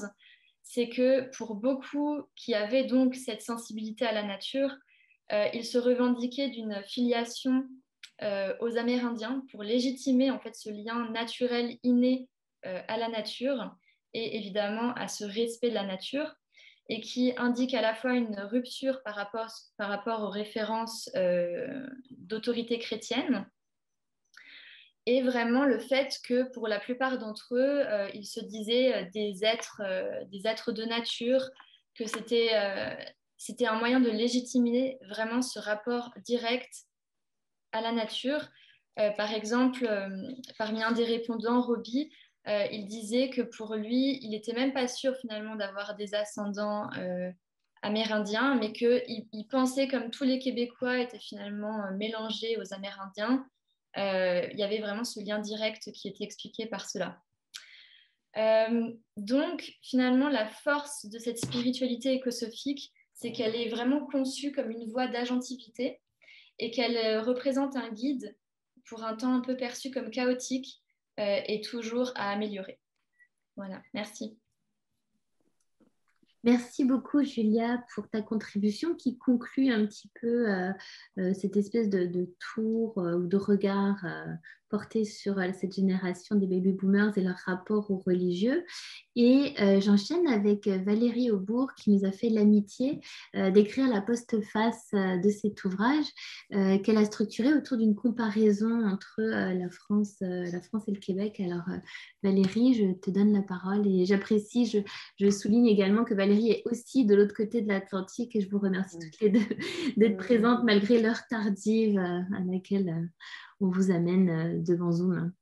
c'est que pour beaucoup qui avaient donc cette sensibilité à la nature, ils se revendiquaient d'une filiation aux Amérindiens pour légitimer en fait ce lien naturel inné à la nature et évidemment à ce respect de la nature, et qui indique à la fois une rupture par rapport aux références d'autorité chrétienne, et vraiment le fait que pour la plupart d'entre eux, ils se disaient des êtres de nature, que c'était un moyen de légitimer vraiment ce rapport direct à la nature. Par exemple, parmi un des répondants, Robbie, il disait que pour lui, il n'était même pas sûr finalement d'avoir des ascendants amérindiens, mais qu'il pensait, comme tous les Québécois étaient finalement mélangés aux Amérindiens, il y avait vraiment ce lien direct qui était expliqué par cela. Donc, finalement, la force de cette spiritualité écosophique, c'est qu'elle est vraiment conçue comme une voie d'agentivité et qu'elle représente un guide pour un temps un peu perçu comme chaotique et toujours à améliorer. Voilà, merci. Merci beaucoup, Julia, pour ta contribution qui conclut un petit peu cette espèce de tour ou de regard porté sur cette génération des baby boomers et leur rapport aux religieux. Et j'enchaîne avec Valérie Aubourg qui nous a fait l'amitié d'écrire la postface de cet ouvrage qu'elle a structuré autour d'une comparaison entre la France et le Québec. Alors Valérie, je te donne la parole et j'apprécie, je souligne également que Valérie est aussi de l'autre côté de l'Atlantique et je vous remercie toutes les deux d'être présentes malgré l'heure tardive à laquelle on vous amène devant Zoom.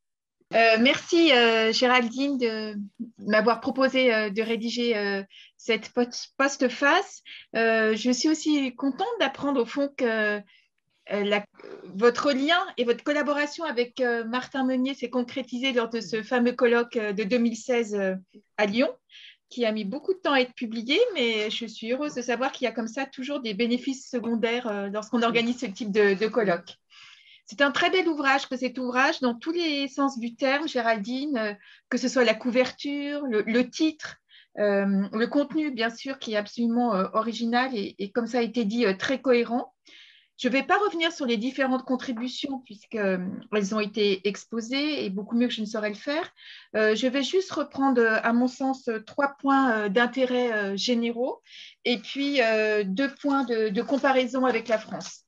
Merci Géraldine de m'avoir proposé de rédiger cette postface. Je suis aussi contente d'apprendre au fond que votre lien et votre collaboration avec Martin Meunier s'est concrétisée lors de ce fameux colloque de 2016 à Lyon, qui a mis beaucoup de temps à être publié, mais je suis heureuse de savoir qu'il y a comme ça toujours des bénéfices secondaires lorsqu'on organise ce type de colloque. C'est un très bel ouvrage, que cet ouvrage, dans tous les sens du terme, Géraldine, que ce soit la couverture, le titre, le contenu, bien sûr, qui est absolument original et comme ça a été dit, très cohérent. Je ne vais pas revenir sur les différentes contributions puisqu'elles ont été exposées et beaucoup mieux que je ne saurais le faire. Je vais juste reprendre, à mon sens, 3 points d'intérêt généraux et puis 2 points de comparaison avec la France.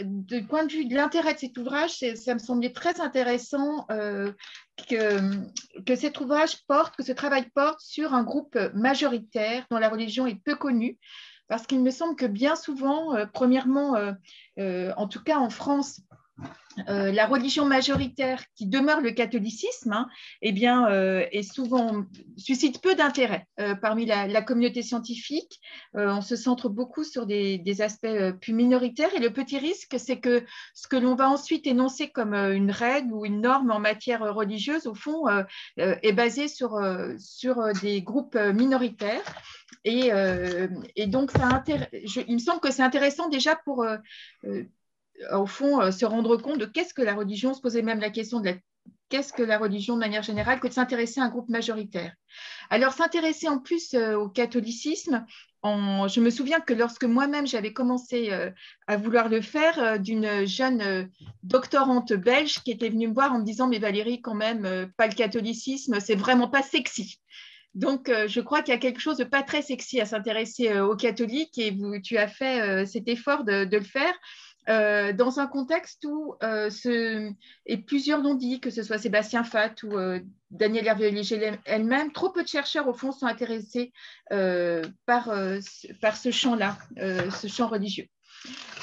Du point de vue de l'intérêt de cet ouvrage, ça me semblait très intéressant que cet ouvrage porte, que ce travail porte sur un groupe majoritaire dont la religion est peu connue, parce qu'il me semble que bien souvent, premièrement, en tout cas en France, la religion majoritaire qui demeure le catholicisme, hein, eh bien, suscite peu d'intérêt parmi la communauté scientifique. On se centre beaucoup sur des aspects plus minoritaires et le petit risque, c'est que ce que l'on va ensuite énoncer comme une règle ou une norme en matière religieuse, au fond, est basé sur des groupes minoritaires. Et donc, il me semble que c'est intéressant déjà pour au fond, se rendre compte de qu'est-ce que la religion, se poser même la question de qu'est-ce que la religion de manière générale, que de s'intéresser à un groupe majoritaire. Alors, s'intéresser en plus au catholicisme, je me souviens que lorsque moi-même j'avais commencé à vouloir le faire, d'une jeune doctorante belge qui était venue me voir en me disant « Mais Valérie, quand même, pas le catholicisme, c'est vraiment pas sexy ». Donc, je crois qu'il y a quelque chose de pas très sexy à s'intéresser aux catholiques et tu as fait cet effort de le faire. Dans un contexte où, et plusieurs l'ont dit, que ce soit Sébastien Fath ou Danielle Hervé-Léger elle-même, trop peu de chercheurs, au fond, sont intéressés par ce champ-là, ce champ religieux.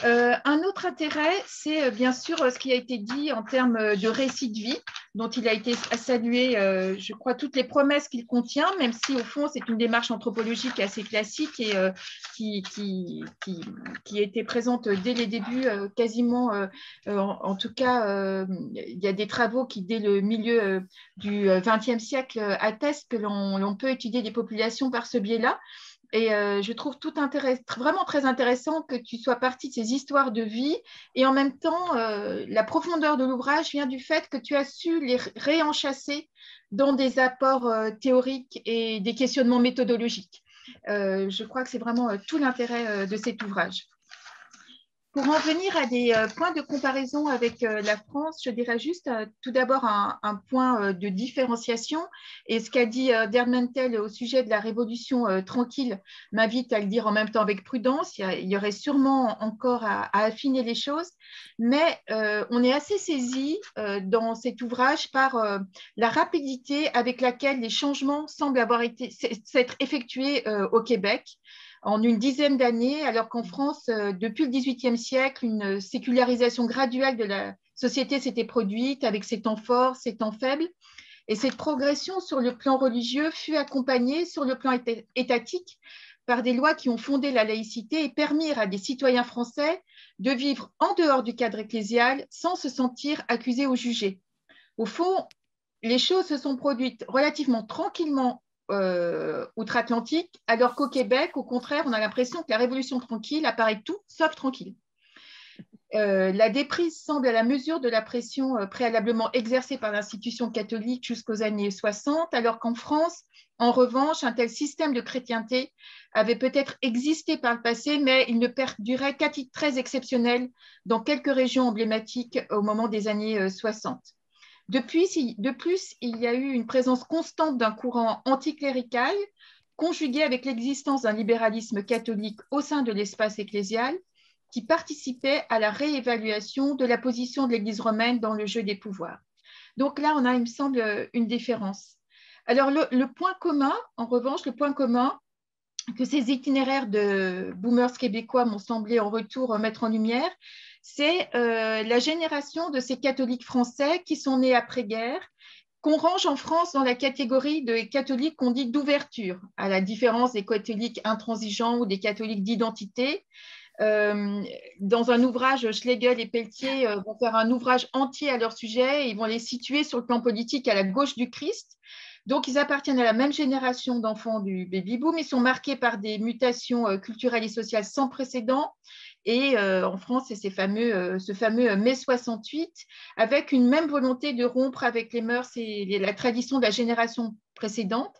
Un autre intérêt, c'est bien sûr ce qui a été dit en termes de récit de vie, dont il a été salué, je crois, toutes les promesses qu'il contient, même si au fond c'est une démarche anthropologique assez classique et qui était présente dès les débuts, quasiment, en tout cas, il y a des travaux qui, dès le milieu du XXe siècle, attestent que l'on peut étudier des populations par ce biais-là. Et je trouve vraiment très intéressant que tu sois partie de ces histoires de vie et en même temps, la profondeur de l'ouvrage vient du fait que tu as su les réenchasser dans des apports théoriques et des questionnements méthodologiques. Je crois que c'est vraiment tout l'intérêt de cet ouvrage. Pour en venir à des points de comparaison avec la France, je dirais juste tout d'abord un point de différenciation. Et ce qu'a dit Dermentel au sujet de la révolution tranquille m'invite à le dire en même temps avec prudence. Il y aurait sûrement encore à affiner les choses. Mais on est assez saisi dans cet ouvrage par la rapidité avec laquelle les changements semblent s'être effectués au Québec en une dizaine d'années, alors qu'en France, depuis le XVIIIe siècle, une sécularisation graduelle de la société s'était produite avec ses temps forts, ses temps faibles. Et cette progression sur le plan religieux fut accompagnée sur le plan étatique par des lois qui ont fondé la laïcité et permis à des citoyens français de vivre en dehors du cadre ecclésial sans se sentir accusés ou jugés. Au fond, les choses se sont produites relativement tranquillement outre-Atlantique, alors qu'au Québec, au contraire, on a l'impression que la révolution tranquille apparaît tout sauf tranquille. La déprise semble à la mesure de la pression préalablement exercée par l'institution catholique jusqu'aux années 60, alors qu'en France, en revanche, un tel système de chrétienté avait peut-être existé par le passé, mais il ne perdurait qu'à titre très exceptionnel dans quelques régions emblématiques au moment des années 60. De plus, il y a eu une présence constante d'un courant anticlérical, conjugué avec l'existence d'un libéralisme catholique au sein de l'espace ecclésial, qui participait à la réévaluation de la position de l'Église romaine dans le jeu des pouvoirs. Donc là, on a, il me semble, une différence. Alors, le point commun, en revanche, le point commun que ces itinéraires de boomers québécois m'ont semblé en retour mettre en lumière, c'est la génération de ces catholiques français qui sont nés après-guerre, qu'on range en France dans la catégorie de catholiques qu'on dit d'ouverture, à la différence des catholiques intransigeants ou des catholiques d'identité. Dans un ouvrage, Schlegel et Pelletier vont faire un ouvrage entier à leur sujet, et ils vont les situer sur le plan politique à la gauche du Christ. Donc, ils appartiennent à la même génération d'enfants du baby-boom. Ils sont marqués par des mutations culturelles et sociales sans précédent. Et en France, c'est ce fameux mai 68, avec une même volonté de rompre avec les mœurs et la tradition de la génération précédente,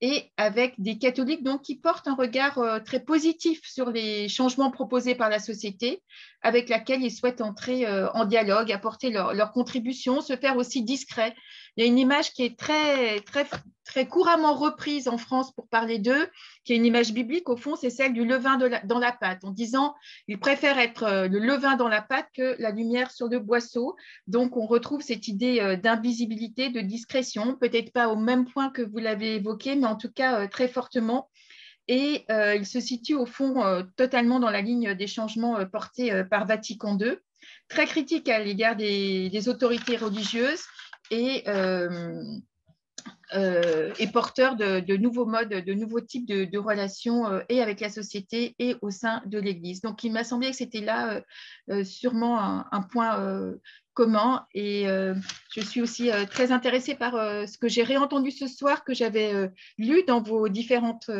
et avec des catholiques donc, qui portent un regard très positif sur les changements proposés par la société, avec laquelle ils souhaitent entrer en dialogue, apporter leur contribution, se faire aussi discret. Il y a une image qui est très couramment reprise en France pour parler d'eux, qui est une image biblique, au fond, c'est celle du levain dans la pâte, en disant ils préfèrent être le levain dans la pâte que la lumière sur le boisseau. Donc, on retrouve cette idée d'invisibilité, de discrétion, peut-être pas au même point que vous l'avez évoqué, mais en tout cas très fortement. Et il se situe au fond totalement dans la ligne des changements portés par Vatican II. très critique à l'égard des autorités religieuses et porteur de nouveaux modes, de nouveaux types de relations et avec la société et au sein de l'Église. Donc, il m'a semblé que c'était là sûrement un point commun. Et je suis aussi très intéressée par ce que j'ai réentendu ce soir, que j'avais lu dans vos différentes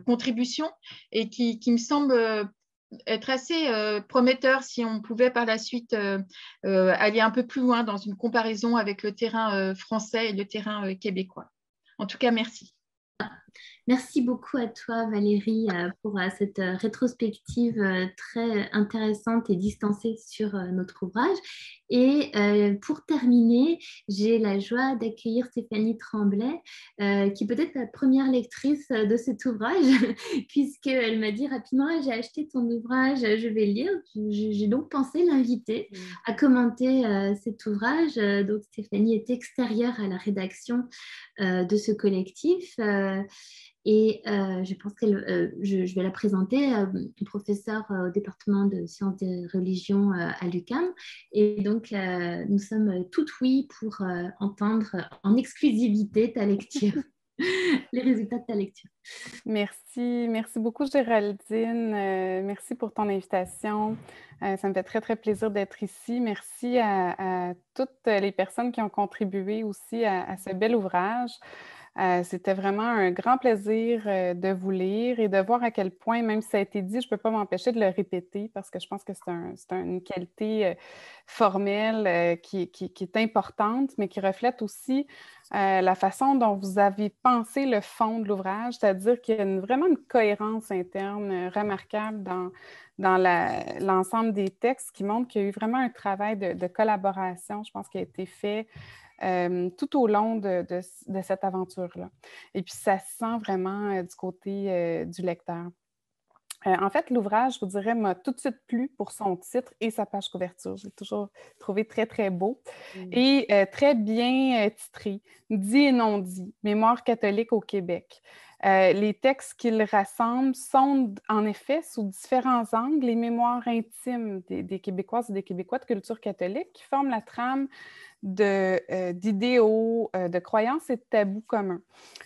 contributions et qui me semble être assez prometteur si on pouvait par la suite aller un peu plus loin dans une comparaison avec le terrain français et le terrain québécois. En tout cas, merci. Merci beaucoup à toi, Valérie, pour cette rétrospective très intéressante et distancée sur notre ouvrage. Et pour terminer, j'ai la joie d'accueillir Stéphanie Tremblay, qui est peut-être la première lectrice de cet ouvrage, puisqu'elle m'a dit rapidement, j'ai acheté ton ouvrage, je vais le lire. J'ai donc pensé l'inviter à commenter cet ouvrage. Donc Stéphanie est extérieure à la rédaction de ce collectif. Et je pense que je vais la présenter, professeure au département de sciences des religions à l'UQAM. Et donc, nous sommes toutes oui pour entendre en exclusivité ta lecture, les résultats de ta lecture. Merci beaucoup Géraldine. Merci pour ton invitation. Ça me fait très, très plaisir d'être ici. Merci à toutes les personnes qui ont contribué aussi à ce bel ouvrage. C'était vraiment un grand plaisir de vous lire et de voir à quel point, même si ça a été dit, je ne peux pas m'empêcher de le répéter parce que je pense que c'est une qualité formelle qui est importante, mais qui reflète aussi la façon dont vous avez pensé le fond de l'ouvrage, c'est-à-dire qu'il y a vraiment une cohérence interne remarquable dans l'ensemble des textes qui montre qu'il y a eu vraiment un travail de collaboration, je pense, qui a été fait tout au long de cette aventure-là. Et puis, ça se sent vraiment du côté du lecteur. En fait, l'ouvrage, je vous dirais, m'a tout de suite plu pour son titre et sa page couverture. J'ai toujours trouvé très, très beau et très bien titré. Dit et non dit, Mémoire catholique au Québec. Les textes qu'il rassemble sont en effet sous différents angles les mémoires intimes des Québécoises et des Québécois de culture catholique qui forment la trame d'idéaux, de croyances et de tabous communs.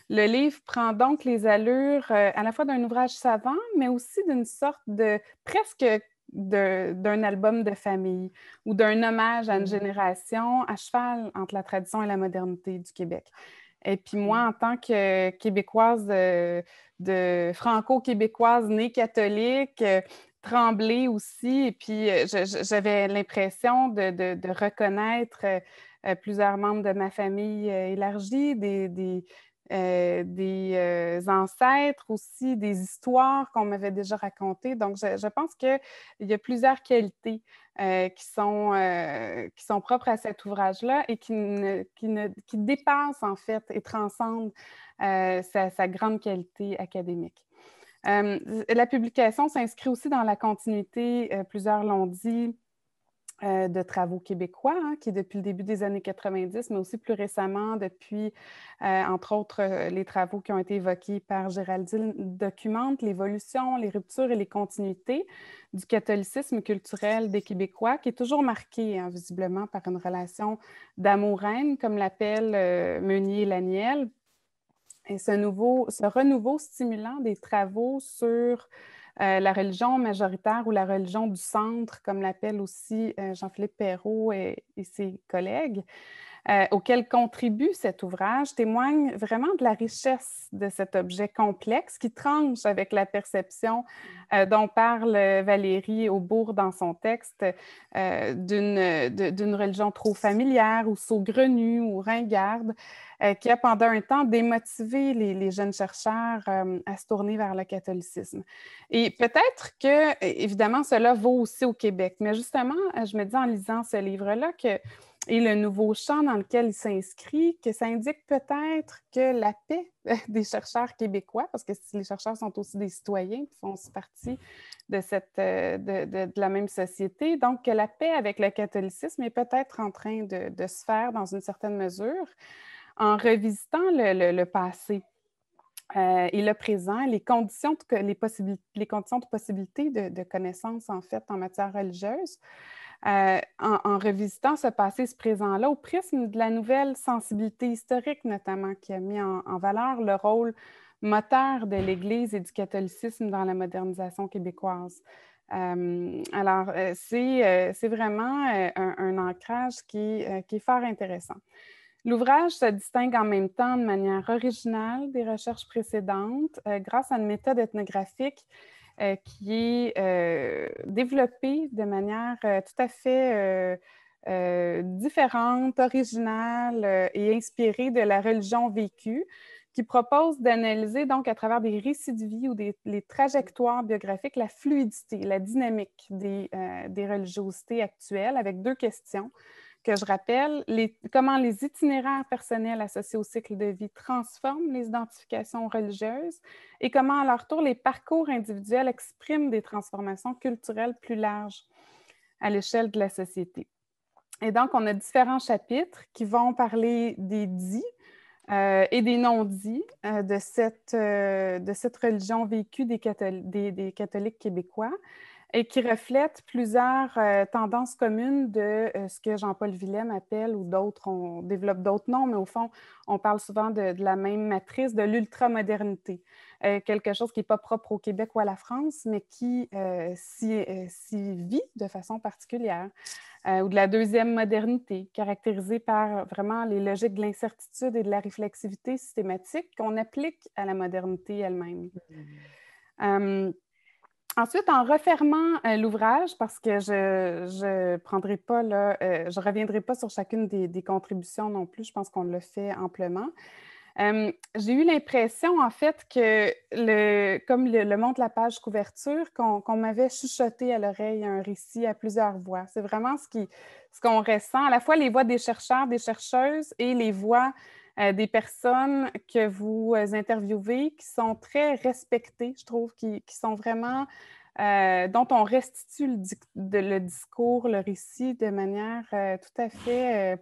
Le livre prend donc les allures à la fois d'un ouvrage savant, mais aussi d'une sorte de presque d'un album de famille ou d'un hommage à une génération à cheval entre la tradition et la modernité du Québec. Et puis moi, en tant que Québécoise, de franco-québécoise née catholique, Tremblay aussi, et puis j'avais l'impression de reconnaître plusieurs membres de ma famille élargie, des ancêtres aussi, des histoires qu'on m'avait déjà racontées. Donc, je pense qu'il y a plusieurs qualités qui sont propres à cet ouvrage-là et qui dépassent en fait et transcendent sa grande qualité académique. La publication s'inscrit aussi dans la continuité, plusieurs l'ont dit, de travaux québécois, qui depuis le début des années 90, mais aussi plus récemment depuis, entre autres, les travaux qui ont été évoqués par Géraldine, documentent l'évolution, les ruptures et les continuités du catholicisme culturel des Québécois, qui est toujours marqué, visiblement, par une relation d'amour-haine, comme l'appelle Meunier Laniel. Et ce renouveau stimulant des travaux sur la religion majoritaire ou la religion du centre, comme l'appelle aussi Jean-Philippe Perrault et ses collègues, auquel contribue cet ouvrage, témoigne vraiment de la richesse de cet objet complexe qui tranche avec la perception dont parle Valérie Aubourg dans son texte d'une religion trop familière ou saugrenue ou ringarde, qui a pendant un temps démotivé les jeunes chercheurs à se tourner vers le catholicisme. Et peut-être que, évidemment, cela vaut aussi au Québec, mais justement, je me dis en lisant ce livre-là et le nouveau champ dans lequel il s'inscrit, que ça indique peut-être que la paix des chercheurs québécois, parce que les chercheurs sont aussi des citoyens, qui font aussi partie de la même société, donc que la paix avec le catholicisme est peut-être en train de se faire dans une certaine mesure en revisitant le passé. Et le présent, les conditions de possibilité de connaissance, en fait, en matière religieuse. en revisitant ce passé, ce présent-là, au prisme de la nouvelle sensibilité historique, notamment, qui a mis en valeur le rôle moteur de l'Église et du catholicisme dans la modernisation québécoise. Alors, c'est vraiment un ancrage qui est fort intéressant. L'ouvrage se distingue en même temps de manière originale des recherches précédentes grâce à une méthode ethnographique qui est développée de manière tout à fait différente, originale et inspirée de la religion vécue, qui propose d'analyser donc à travers des récits de vie ou les trajectoires biographiques la fluidité, la dynamique des religiosités actuelles avec 2 questions que je rappelle, comment les itinéraires personnels associés au cycle de vie transforment les identifications religieuses et comment à leur tour les parcours individuels expriment des transformations culturelles plus larges à l'échelle de la société. Et donc, on a différents chapitres qui vont parler des dits et des non-dits de cette religion vécue des catholiques québécois et qui reflètent plusieurs tendances communes de ce que Jean-Paul Willem appelle, ou d'autres, on développe d'autres noms, mais au fond, on parle souvent de la même matrice, de l'ultramodernité. Quelque chose qui n'est pas propre au Québec ou à la France, mais qui s'y vit de façon particulière. Ou de la deuxième modernité, caractérisée par vraiment les logiques de l'incertitude et de la réflexivité systématique qu'on applique à la modernité elle-même. Ensuite, en refermant l'ouvrage, parce que je prendrai pas là, je reviendrai pas sur chacune des contributions non plus, je pense qu'on l'a fait amplement. J'ai eu l'impression, en fait, que, comme le montre la page couverture, qu'on m'avait chuchoté à l'oreille un récit à plusieurs voix. C'est vraiment ce qu'on ressent, à la fois les voix des chercheurs, des chercheuses et les voix des personnes que vous interviewez qui sont très respectées, je trouve, qui sont vraiment, dont on restitue le discours, le récit de manière tout à fait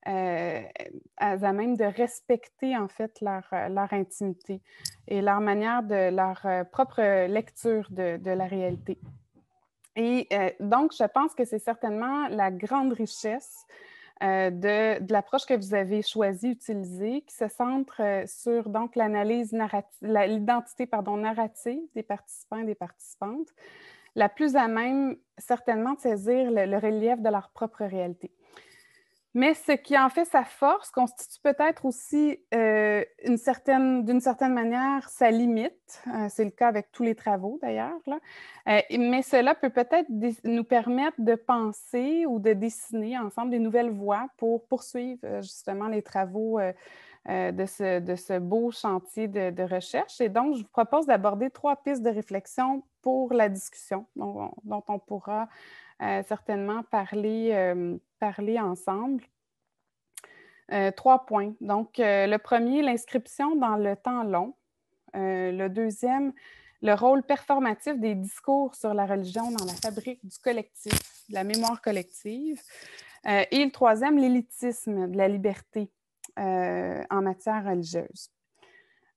à même de respecter en fait leur intimité et leur manière leur propre lecture de la réalité. Et donc, je pense que c'est certainement la grande richesse de l'approche que vous avez choisi d'utiliser, qui se centre sur donc l'analyse narrative, l'identité narrative des participants et des participantes, la plus à même certainement de saisir le relief de leur propre réalité. Mais ce qui en fait sa force constitue peut-être aussi d'une certaine manière sa limite. C'est le cas avec tous les travaux d'ailleurs. Mais cela peut peut-être nous permettre de penser ou de dessiner ensemble des nouvelles voies pour poursuivre justement les travaux de ce beau chantier de recherche. Et donc, je vous propose d'aborder 3 pistes de réflexion pour la discussion dont on pourra certainement parler ensemble. 3 points. Donc, le premier, l'inscription dans le temps long. Le deuxième, le rôle performatif des discours sur la religion dans la fabrique du collectif, de la mémoire collective. Et le troisième, l'élitisme de la liberté en matière religieuse.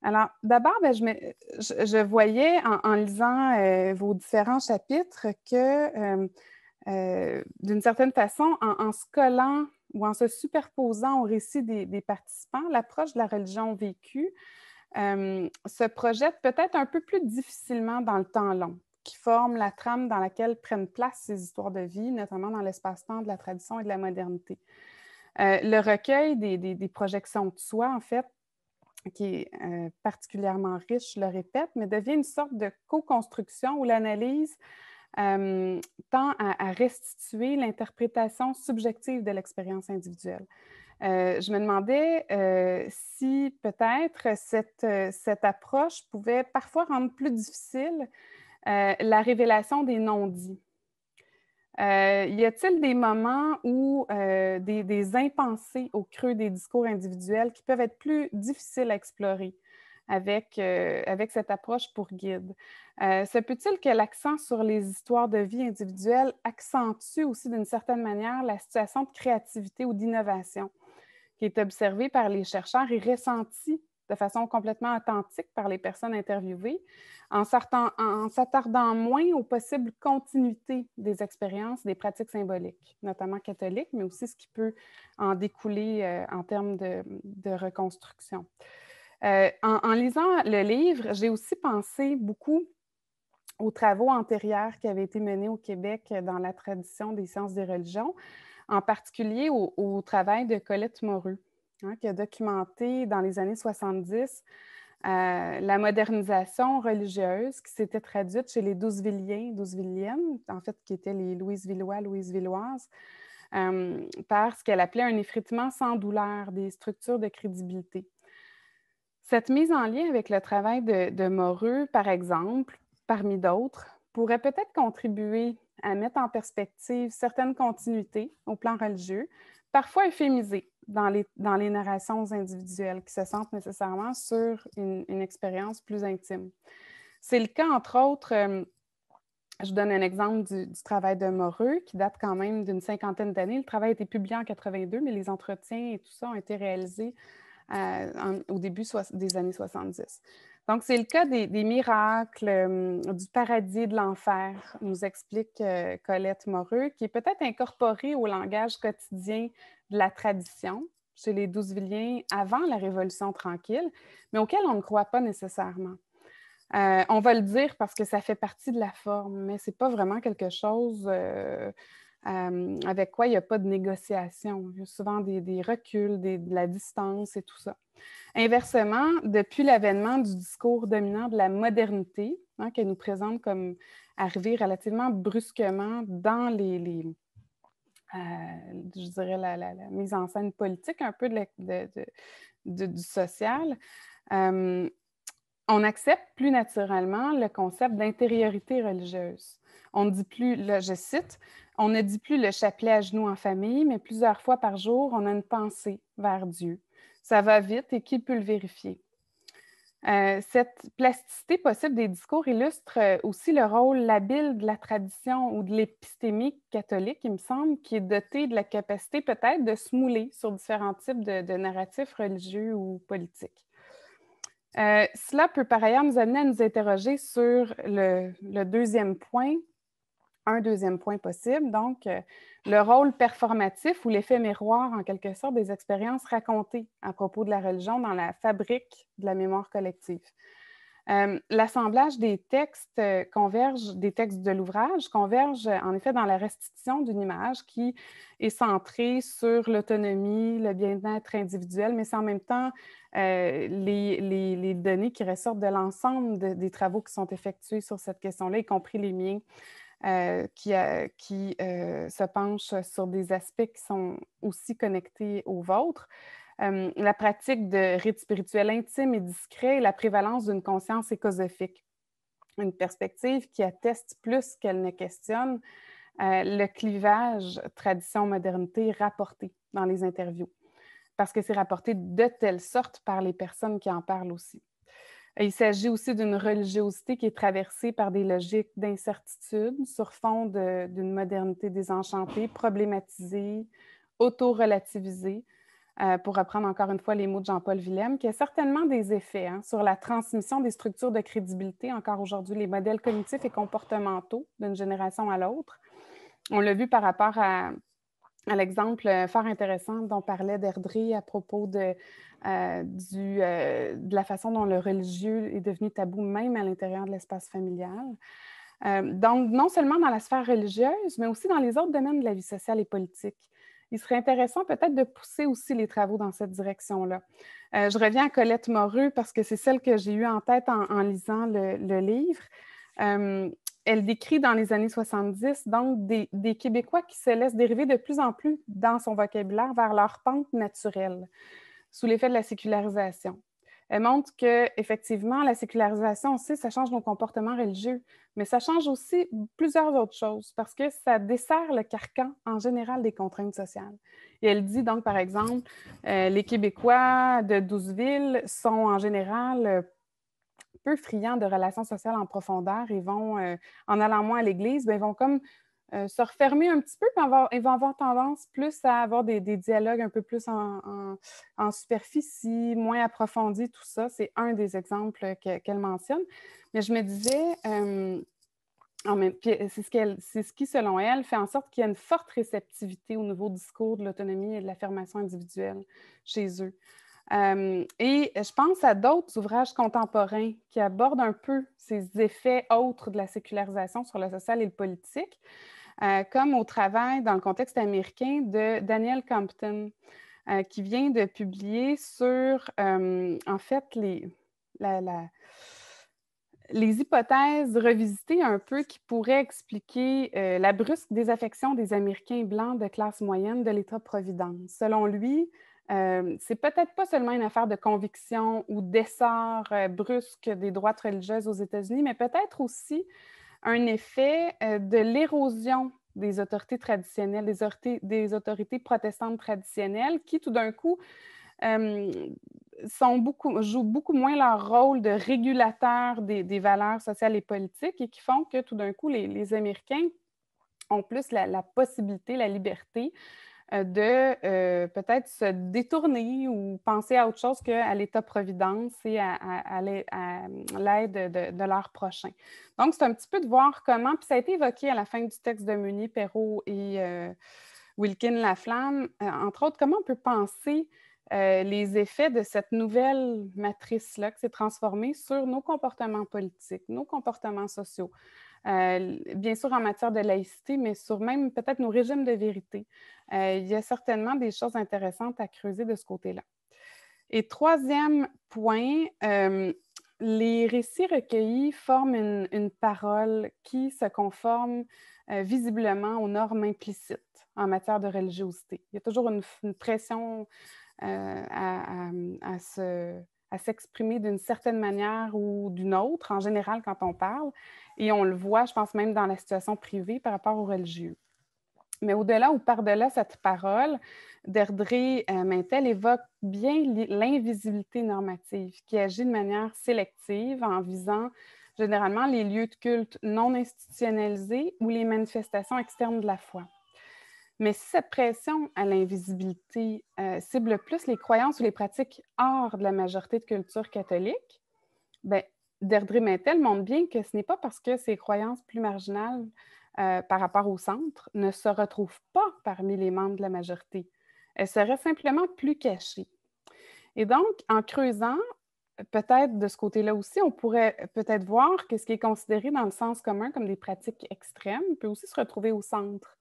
Alors, d'abord, je voyais en lisant vos différents chapitres que, d'une certaine façon, en se collant ou en se superposant au récit des participants, l'approche de la religion vécue se projette peut-être un peu plus difficilement dans le temps long, qui forme la trame dans laquelle prennent place ces histoires de vie, notamment dans l'espace-temps de la tradition et de la modernité. Le recueil des projections de soi, en fait, qui est particulièrement riche, je le répète, mais devient une sorte de co-construction où l'analyse tend à restituer l'interprétation subjective de l'expérience individuelle. Je me demandais si peut-être cette approche pouvait parfois rendre plus difficile la révélation des non-dits. Y a-t-il des moments où des impensés au creux des discours individuels qui peuvent être plus difficiles à explorer avec cette approche pour guide? Se peut-il que l'accent sur les histoires de vie individuelles accentue aussi d'une certaine manière la situation de créativité ou d'innovation qui est observée par les chercheurs et ressentie de façon complètement authentique par les personnes interviewées, en s'attardant moins aux possibles continuités des expériences, des pratiques symboliques, notamment catholiques, mais aussi ce qui peut en découler en termes de reconstruction. En lisant le livre, j'ai aussi pensé beaucoup aux travaux antérieurs qui avaient été menés au Québec dans la tradition des sciences des religions, en particulier au travail de Colette Moreux, qui a documenté dans les années 70 la modernisation religieuse qui s'était traduite chez les Douzevilliennes, en fait, qui étaient les Louisvillois, Louisvilloises, par ce qu'elle appelait un effritement sans douleur des structures de crédibilité. Cette mise en lien avec le travail de Moreux, par exemple, parmi d'autres, pourrait peut-être contribuer à mettre en perspective certaines continuités au plan religieux, parfois euphémisées dans les narrations individuelles qui se centrent nécessairement sur une expérience plus intime. C'est le cas, entre autres, je donne un exemple du travail de Moreux, qui date quand même d'une 50aine d'années. Le travail a été publié en 82, mais les entretiens et tout ça ont été réalisés au début des années 70. Donc, c'est le cas des miracles, du paradis et de l'enfer, nous explique Colette Moreux, qui est peut-être incorporé au langage quotidien de la tradition chez les Douzevilliens avant la Révolution tranquille, mais auquel on ne croit pas nécessairement. On va le dire parce que ça fait partie de la forme, mais ce n'est pas vraiment quelque chose avec quoi il n'y a pas de négociation. Il y a souvent des reculs, de la distance et tout ça. Inversement, depuis l'avènement du discours dominant de la modernité, qu'elle nous présente comme arrivé relativement brusquement dans je dirais, la mise en scène politique un peu du social, on accepte plus naturellement le concept d'intériorité religieuse. On ne dit plus, là, je cite, « On ne dit plus le chapelet à genoux en famille, mais plusieurs fois par jour, on a une pensée vers Dieu. Ça va vite et qui peut le vérifier? » Cette plasticité possible des discours illustre aussi le rôle labile de la tradition ou de l'épistémie catholique, il me semble, qui est dotée de la capacité peut-être de se mouler sur différents types de narratifs religieux ou politiques. Cela peut par ailleurs nous amener à nous interroger sur le deuxième point, un deuxième point possible, donc le rôle performatif ou l'effet miroir en quelque sorte des expériences racontées à propos de la religion dans la fabrique de la mémoire collective. L'assemblage des textes des textes de l'ouvrage converge en effet dans la restitution d'une image qui est centrée sur l'autonomie, le bien-être individuel, mais c'est en même temps les données qui ressortent de l'ensemble des travaux qui sont effectués sur cette question-là, y compris les miens, qui se penchent sur des aspects qui sont aussi connectés aux vôtres. La pratique de rites spirituels intimes et discrets et la prévalence d'une conscience écosophique. Une perspective qui atteste plus qu'elle ne questionne le clivage tradition-modernité rapporté dans les interviews, parce que c'est rapporté de telle sorte par les personnes qui en parlent aussi. Il s'agit aussi d'une religiosité qui est traversée par des logiques d'incertitude sur fond d'une modernité désenchantée, problématisée, auto-relativisée, pour reprendre encore une fois les mots de Jean-Paul Willem, qui a certainement des effets sur la transmission des structures de crédibilité, encore aujourd'hui, les modèles cognitifs et comportementaux d'une génération à l'autre. On l'a vu par rapport à l'exemple fort intéressant dont parlait Derdré à propos de la façon dont le religieux est devenu tabou même à l'intérieur de l'espace familial. Donc, non seulement dans la sphère religieuse, mais aussi dans les autres domaines de la vie sociale et politique. Il serait intéressant peut-être de pousser aussi les travaux dans cette direction-là. Je reviens à Colette Moreux parce que c'est celle que j'ai eue en tête en lisant le livre. Elle décrit dans les années 70 donc des Québécois qui se laissent dériver de plus en plus dans son vocabulaire vers leur pente naturelle, sous l'effet de la sécularisation. Elle montre qu'effectivement, la sécularisation aussi, ça change nos comportements religieux, mais ça change aussi plusieurs autres choses parce que ça dessert le carcan en général des contraintes sociales. Et elle dit donc, par exemple, les Québécois de Douzevilles sont en général peu friands de relations sociales en profondeur et vont, en allant moins à l'église, ils vont comme se refermer un petit peu, puis ils vont avoir tendance plus à avoir des dialogues un peu plus en superficie, moins approfondis, tout ça. C'est un des exemples qu'elle mentionne. Mais je me disais, c'est ce qui, selon elle, fait en sorte qu'il y a une forte réceptivité au nouveau discours de l'autonomie et de l'affirmation individuelle chez eux. Et je pense à d'autres ouvrages contemporains qui abordent un peu ces effets autres de la sécularisation sur le social et le politique, comme au travail dans le contexte américain de Daniel Compton, qui vient de publier sur, en fait, les hypothèses revisitées un peu qui pourraient expliquer la brusque désaffection des Américains blancs de classe moyenne de l'État-providence. Selon lui, c'est peut-être pas seulement une affaire de conviction ou d'essor brusque des droites religieuses aux États-Unis, mais peut-être aussi un effet de l'érosion des autorités traditionnelles, des autorités protestantes traditionnelles qui, tout d'un coup, jouent beaucoup moins leur rôle de régulateur des valeurs sociales et politiques et qui font que, tout d'un coup, les Américains ont plus la possibilité, la liberté de peut-être se détourner ou penser à autre chose qu'à l'État-providence et à l'aide de leur prochain. Donc, c'est un petit peu de voir comment, puis ça a été évoqué à la fin du texte de Meunier, Perrault et Wilkin-Laflamme, entre autres, comment on peut penser les effets de cette nouvelle matrice-là qui s'est transformée sur nos comportements politiques, nos comportements sociaux. Bien sûr en matière de laïcité, mais sur même peut-être nos régimes de vérité. Il y a certainement des choses intéressantes à creuser de ce côté-là. Et troisième point, les récits recueillis forment une parole qui se conforme visiblement aux normes implicites en matière de religiosité. Il y a toujours une pression à s'exprimer d'une certaine manière ou d'une autre, en général quand on parle. Et on le voit, je pense, même dans la situation privée par rapport aux religieux. Mais au-delà ou par-delà cette parole, Deirdre Mintel évoque bien l'invisibilité normative qui agit de manière sélective en visant généralement les lieux de culte non institutionnalisés ou les manifestations externes de la foi. Mais si cette pression à l'invisibilité cible plus les croyances ou les pratiques hors de la majorité de culture catholique, bien, Deirdre Mintel montre bien que ce n'est pas parce que ces croyances plus marginales par rapport au centre ne se retrouvent pas parmi les membres de la majorité. Elles seraient simplement plus cachées. Et donc, en creusant, peut-être de ce côté-là aussi, on pourrait peut-être voir que ce qui est considéré dans le sens commun comme des pratiques extrêmes peut aussi se retrouver au centre.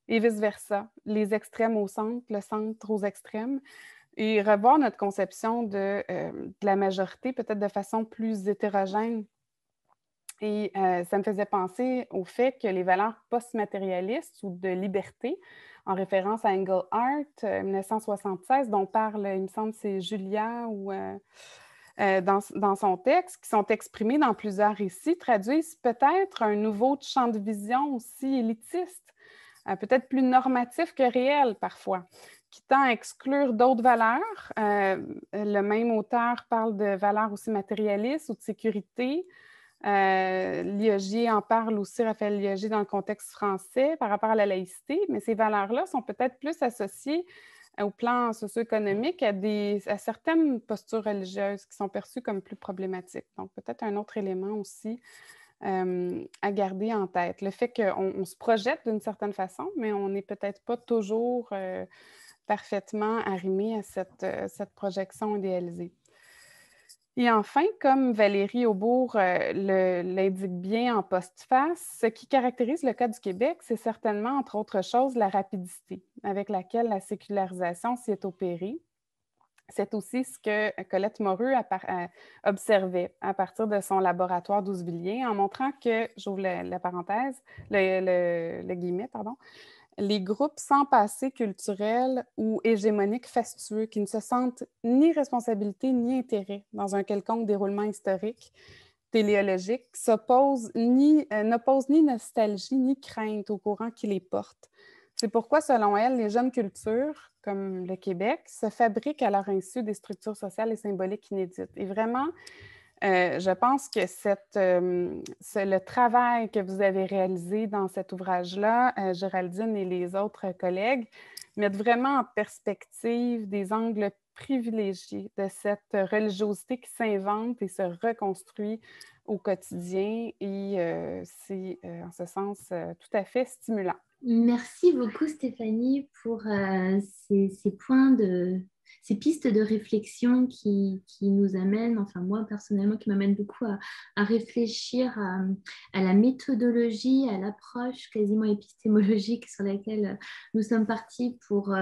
Et vice-versa, les extrêmes au centre, le centre aux extrêmes, et revoir notre conception de la majorité peut-être de façon plus hétérogène. Et ça me faisait penser au fait que les valeurs post-matérialistes ou de liberté, en référence à Engelhardt, 1976, dont parle, il me semble, c'est Julia ou dans son texte, qui sont exprimés dans plusieurs récits, traduisent peut-être un nouveau champ de vision aussi élitiste, peut-être plus normatif que réel parfois, qui tend à exclure d'autres valeurs. Le même auteur parle de valeurs aussi matérialistes ou de sécurité. Liogé en parle aussi, Raphaël Liogé, dans le contexte français par rapport à la laïcité, mais ces valeurs-là sont peut-être plus associées au plan socio-économique à certaines postures religieuses qui sont perçues comme plus problématiques. Donc, peut-être un autre élément aussi à garder en tête. Le fait qu'on se projette d'une certaine façon, mais on n'est peut-être pas toujours parfaitement arrimé à cette projection idéalisée. Et enfin, comme Valérie Aubourg l'indique bien en postface, ce qui caractérise le cas du Québec, c'est certainement, entre autres choses, la rapidité avec laquelle la sécularisation s'y est opérée. C'est aussi ce que Colette Moreux observait à partir de son laboratoire d'Ouzevillers, en montrant que, j'ouvre la parenthèse, le guillemet, pardon, les groupes sans passé culturel ou hégémonique fastueux qui ne se sentent ni responsabilité ni intérêt dans un quelconque déroulement historique, téléologique, n'opposent ni nostalgie ni crainte au courant qui les porte. C'est pourquoi, selon elle, les jeunes cultures, comme le Québec, se fabriquent à leur insu des structures sociales et symboliques inédites. Et vraiment, Je pense que le travail que vous avez réalisé dans cet ouvrage-là, Géraldine et les autres collègues, mettent vraiment en perspective des angles privilégiés de cette religiosité qui s'invente et se reconstruit au quotidien. Et c'est, en ce sens, tout à fait stimulant. Merci beaucoup, Stéphanie, pour ces points ces pistes de réflexion qui nous amènent, enfin moi personnellement, qui m'amènent beaucoup à réfléchir à la méthodologie, à l'approche quasiment épistémologique sur laquelle nous sommes partis pour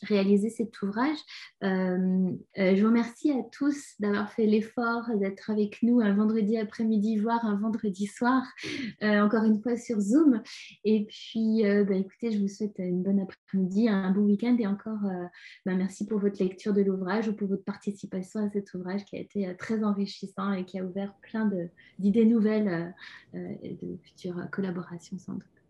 réaliser cet ouvrage. Je vous remercie à tous d'avoir fait l'effort d'être avec nous un vendredi après-midi, voire un vendredi soir, encore une fois sur Zoom. Et puis, écoutez, je vous souhaite une bonne après-midi, un bon week-end et encore merci pour votre lecture de l'ouvrage ou pour votre participation à cet ouvrage qui a été très enrichissant et qui a ouvert plein d'idées nouvelles et de futures collaborations sans doute.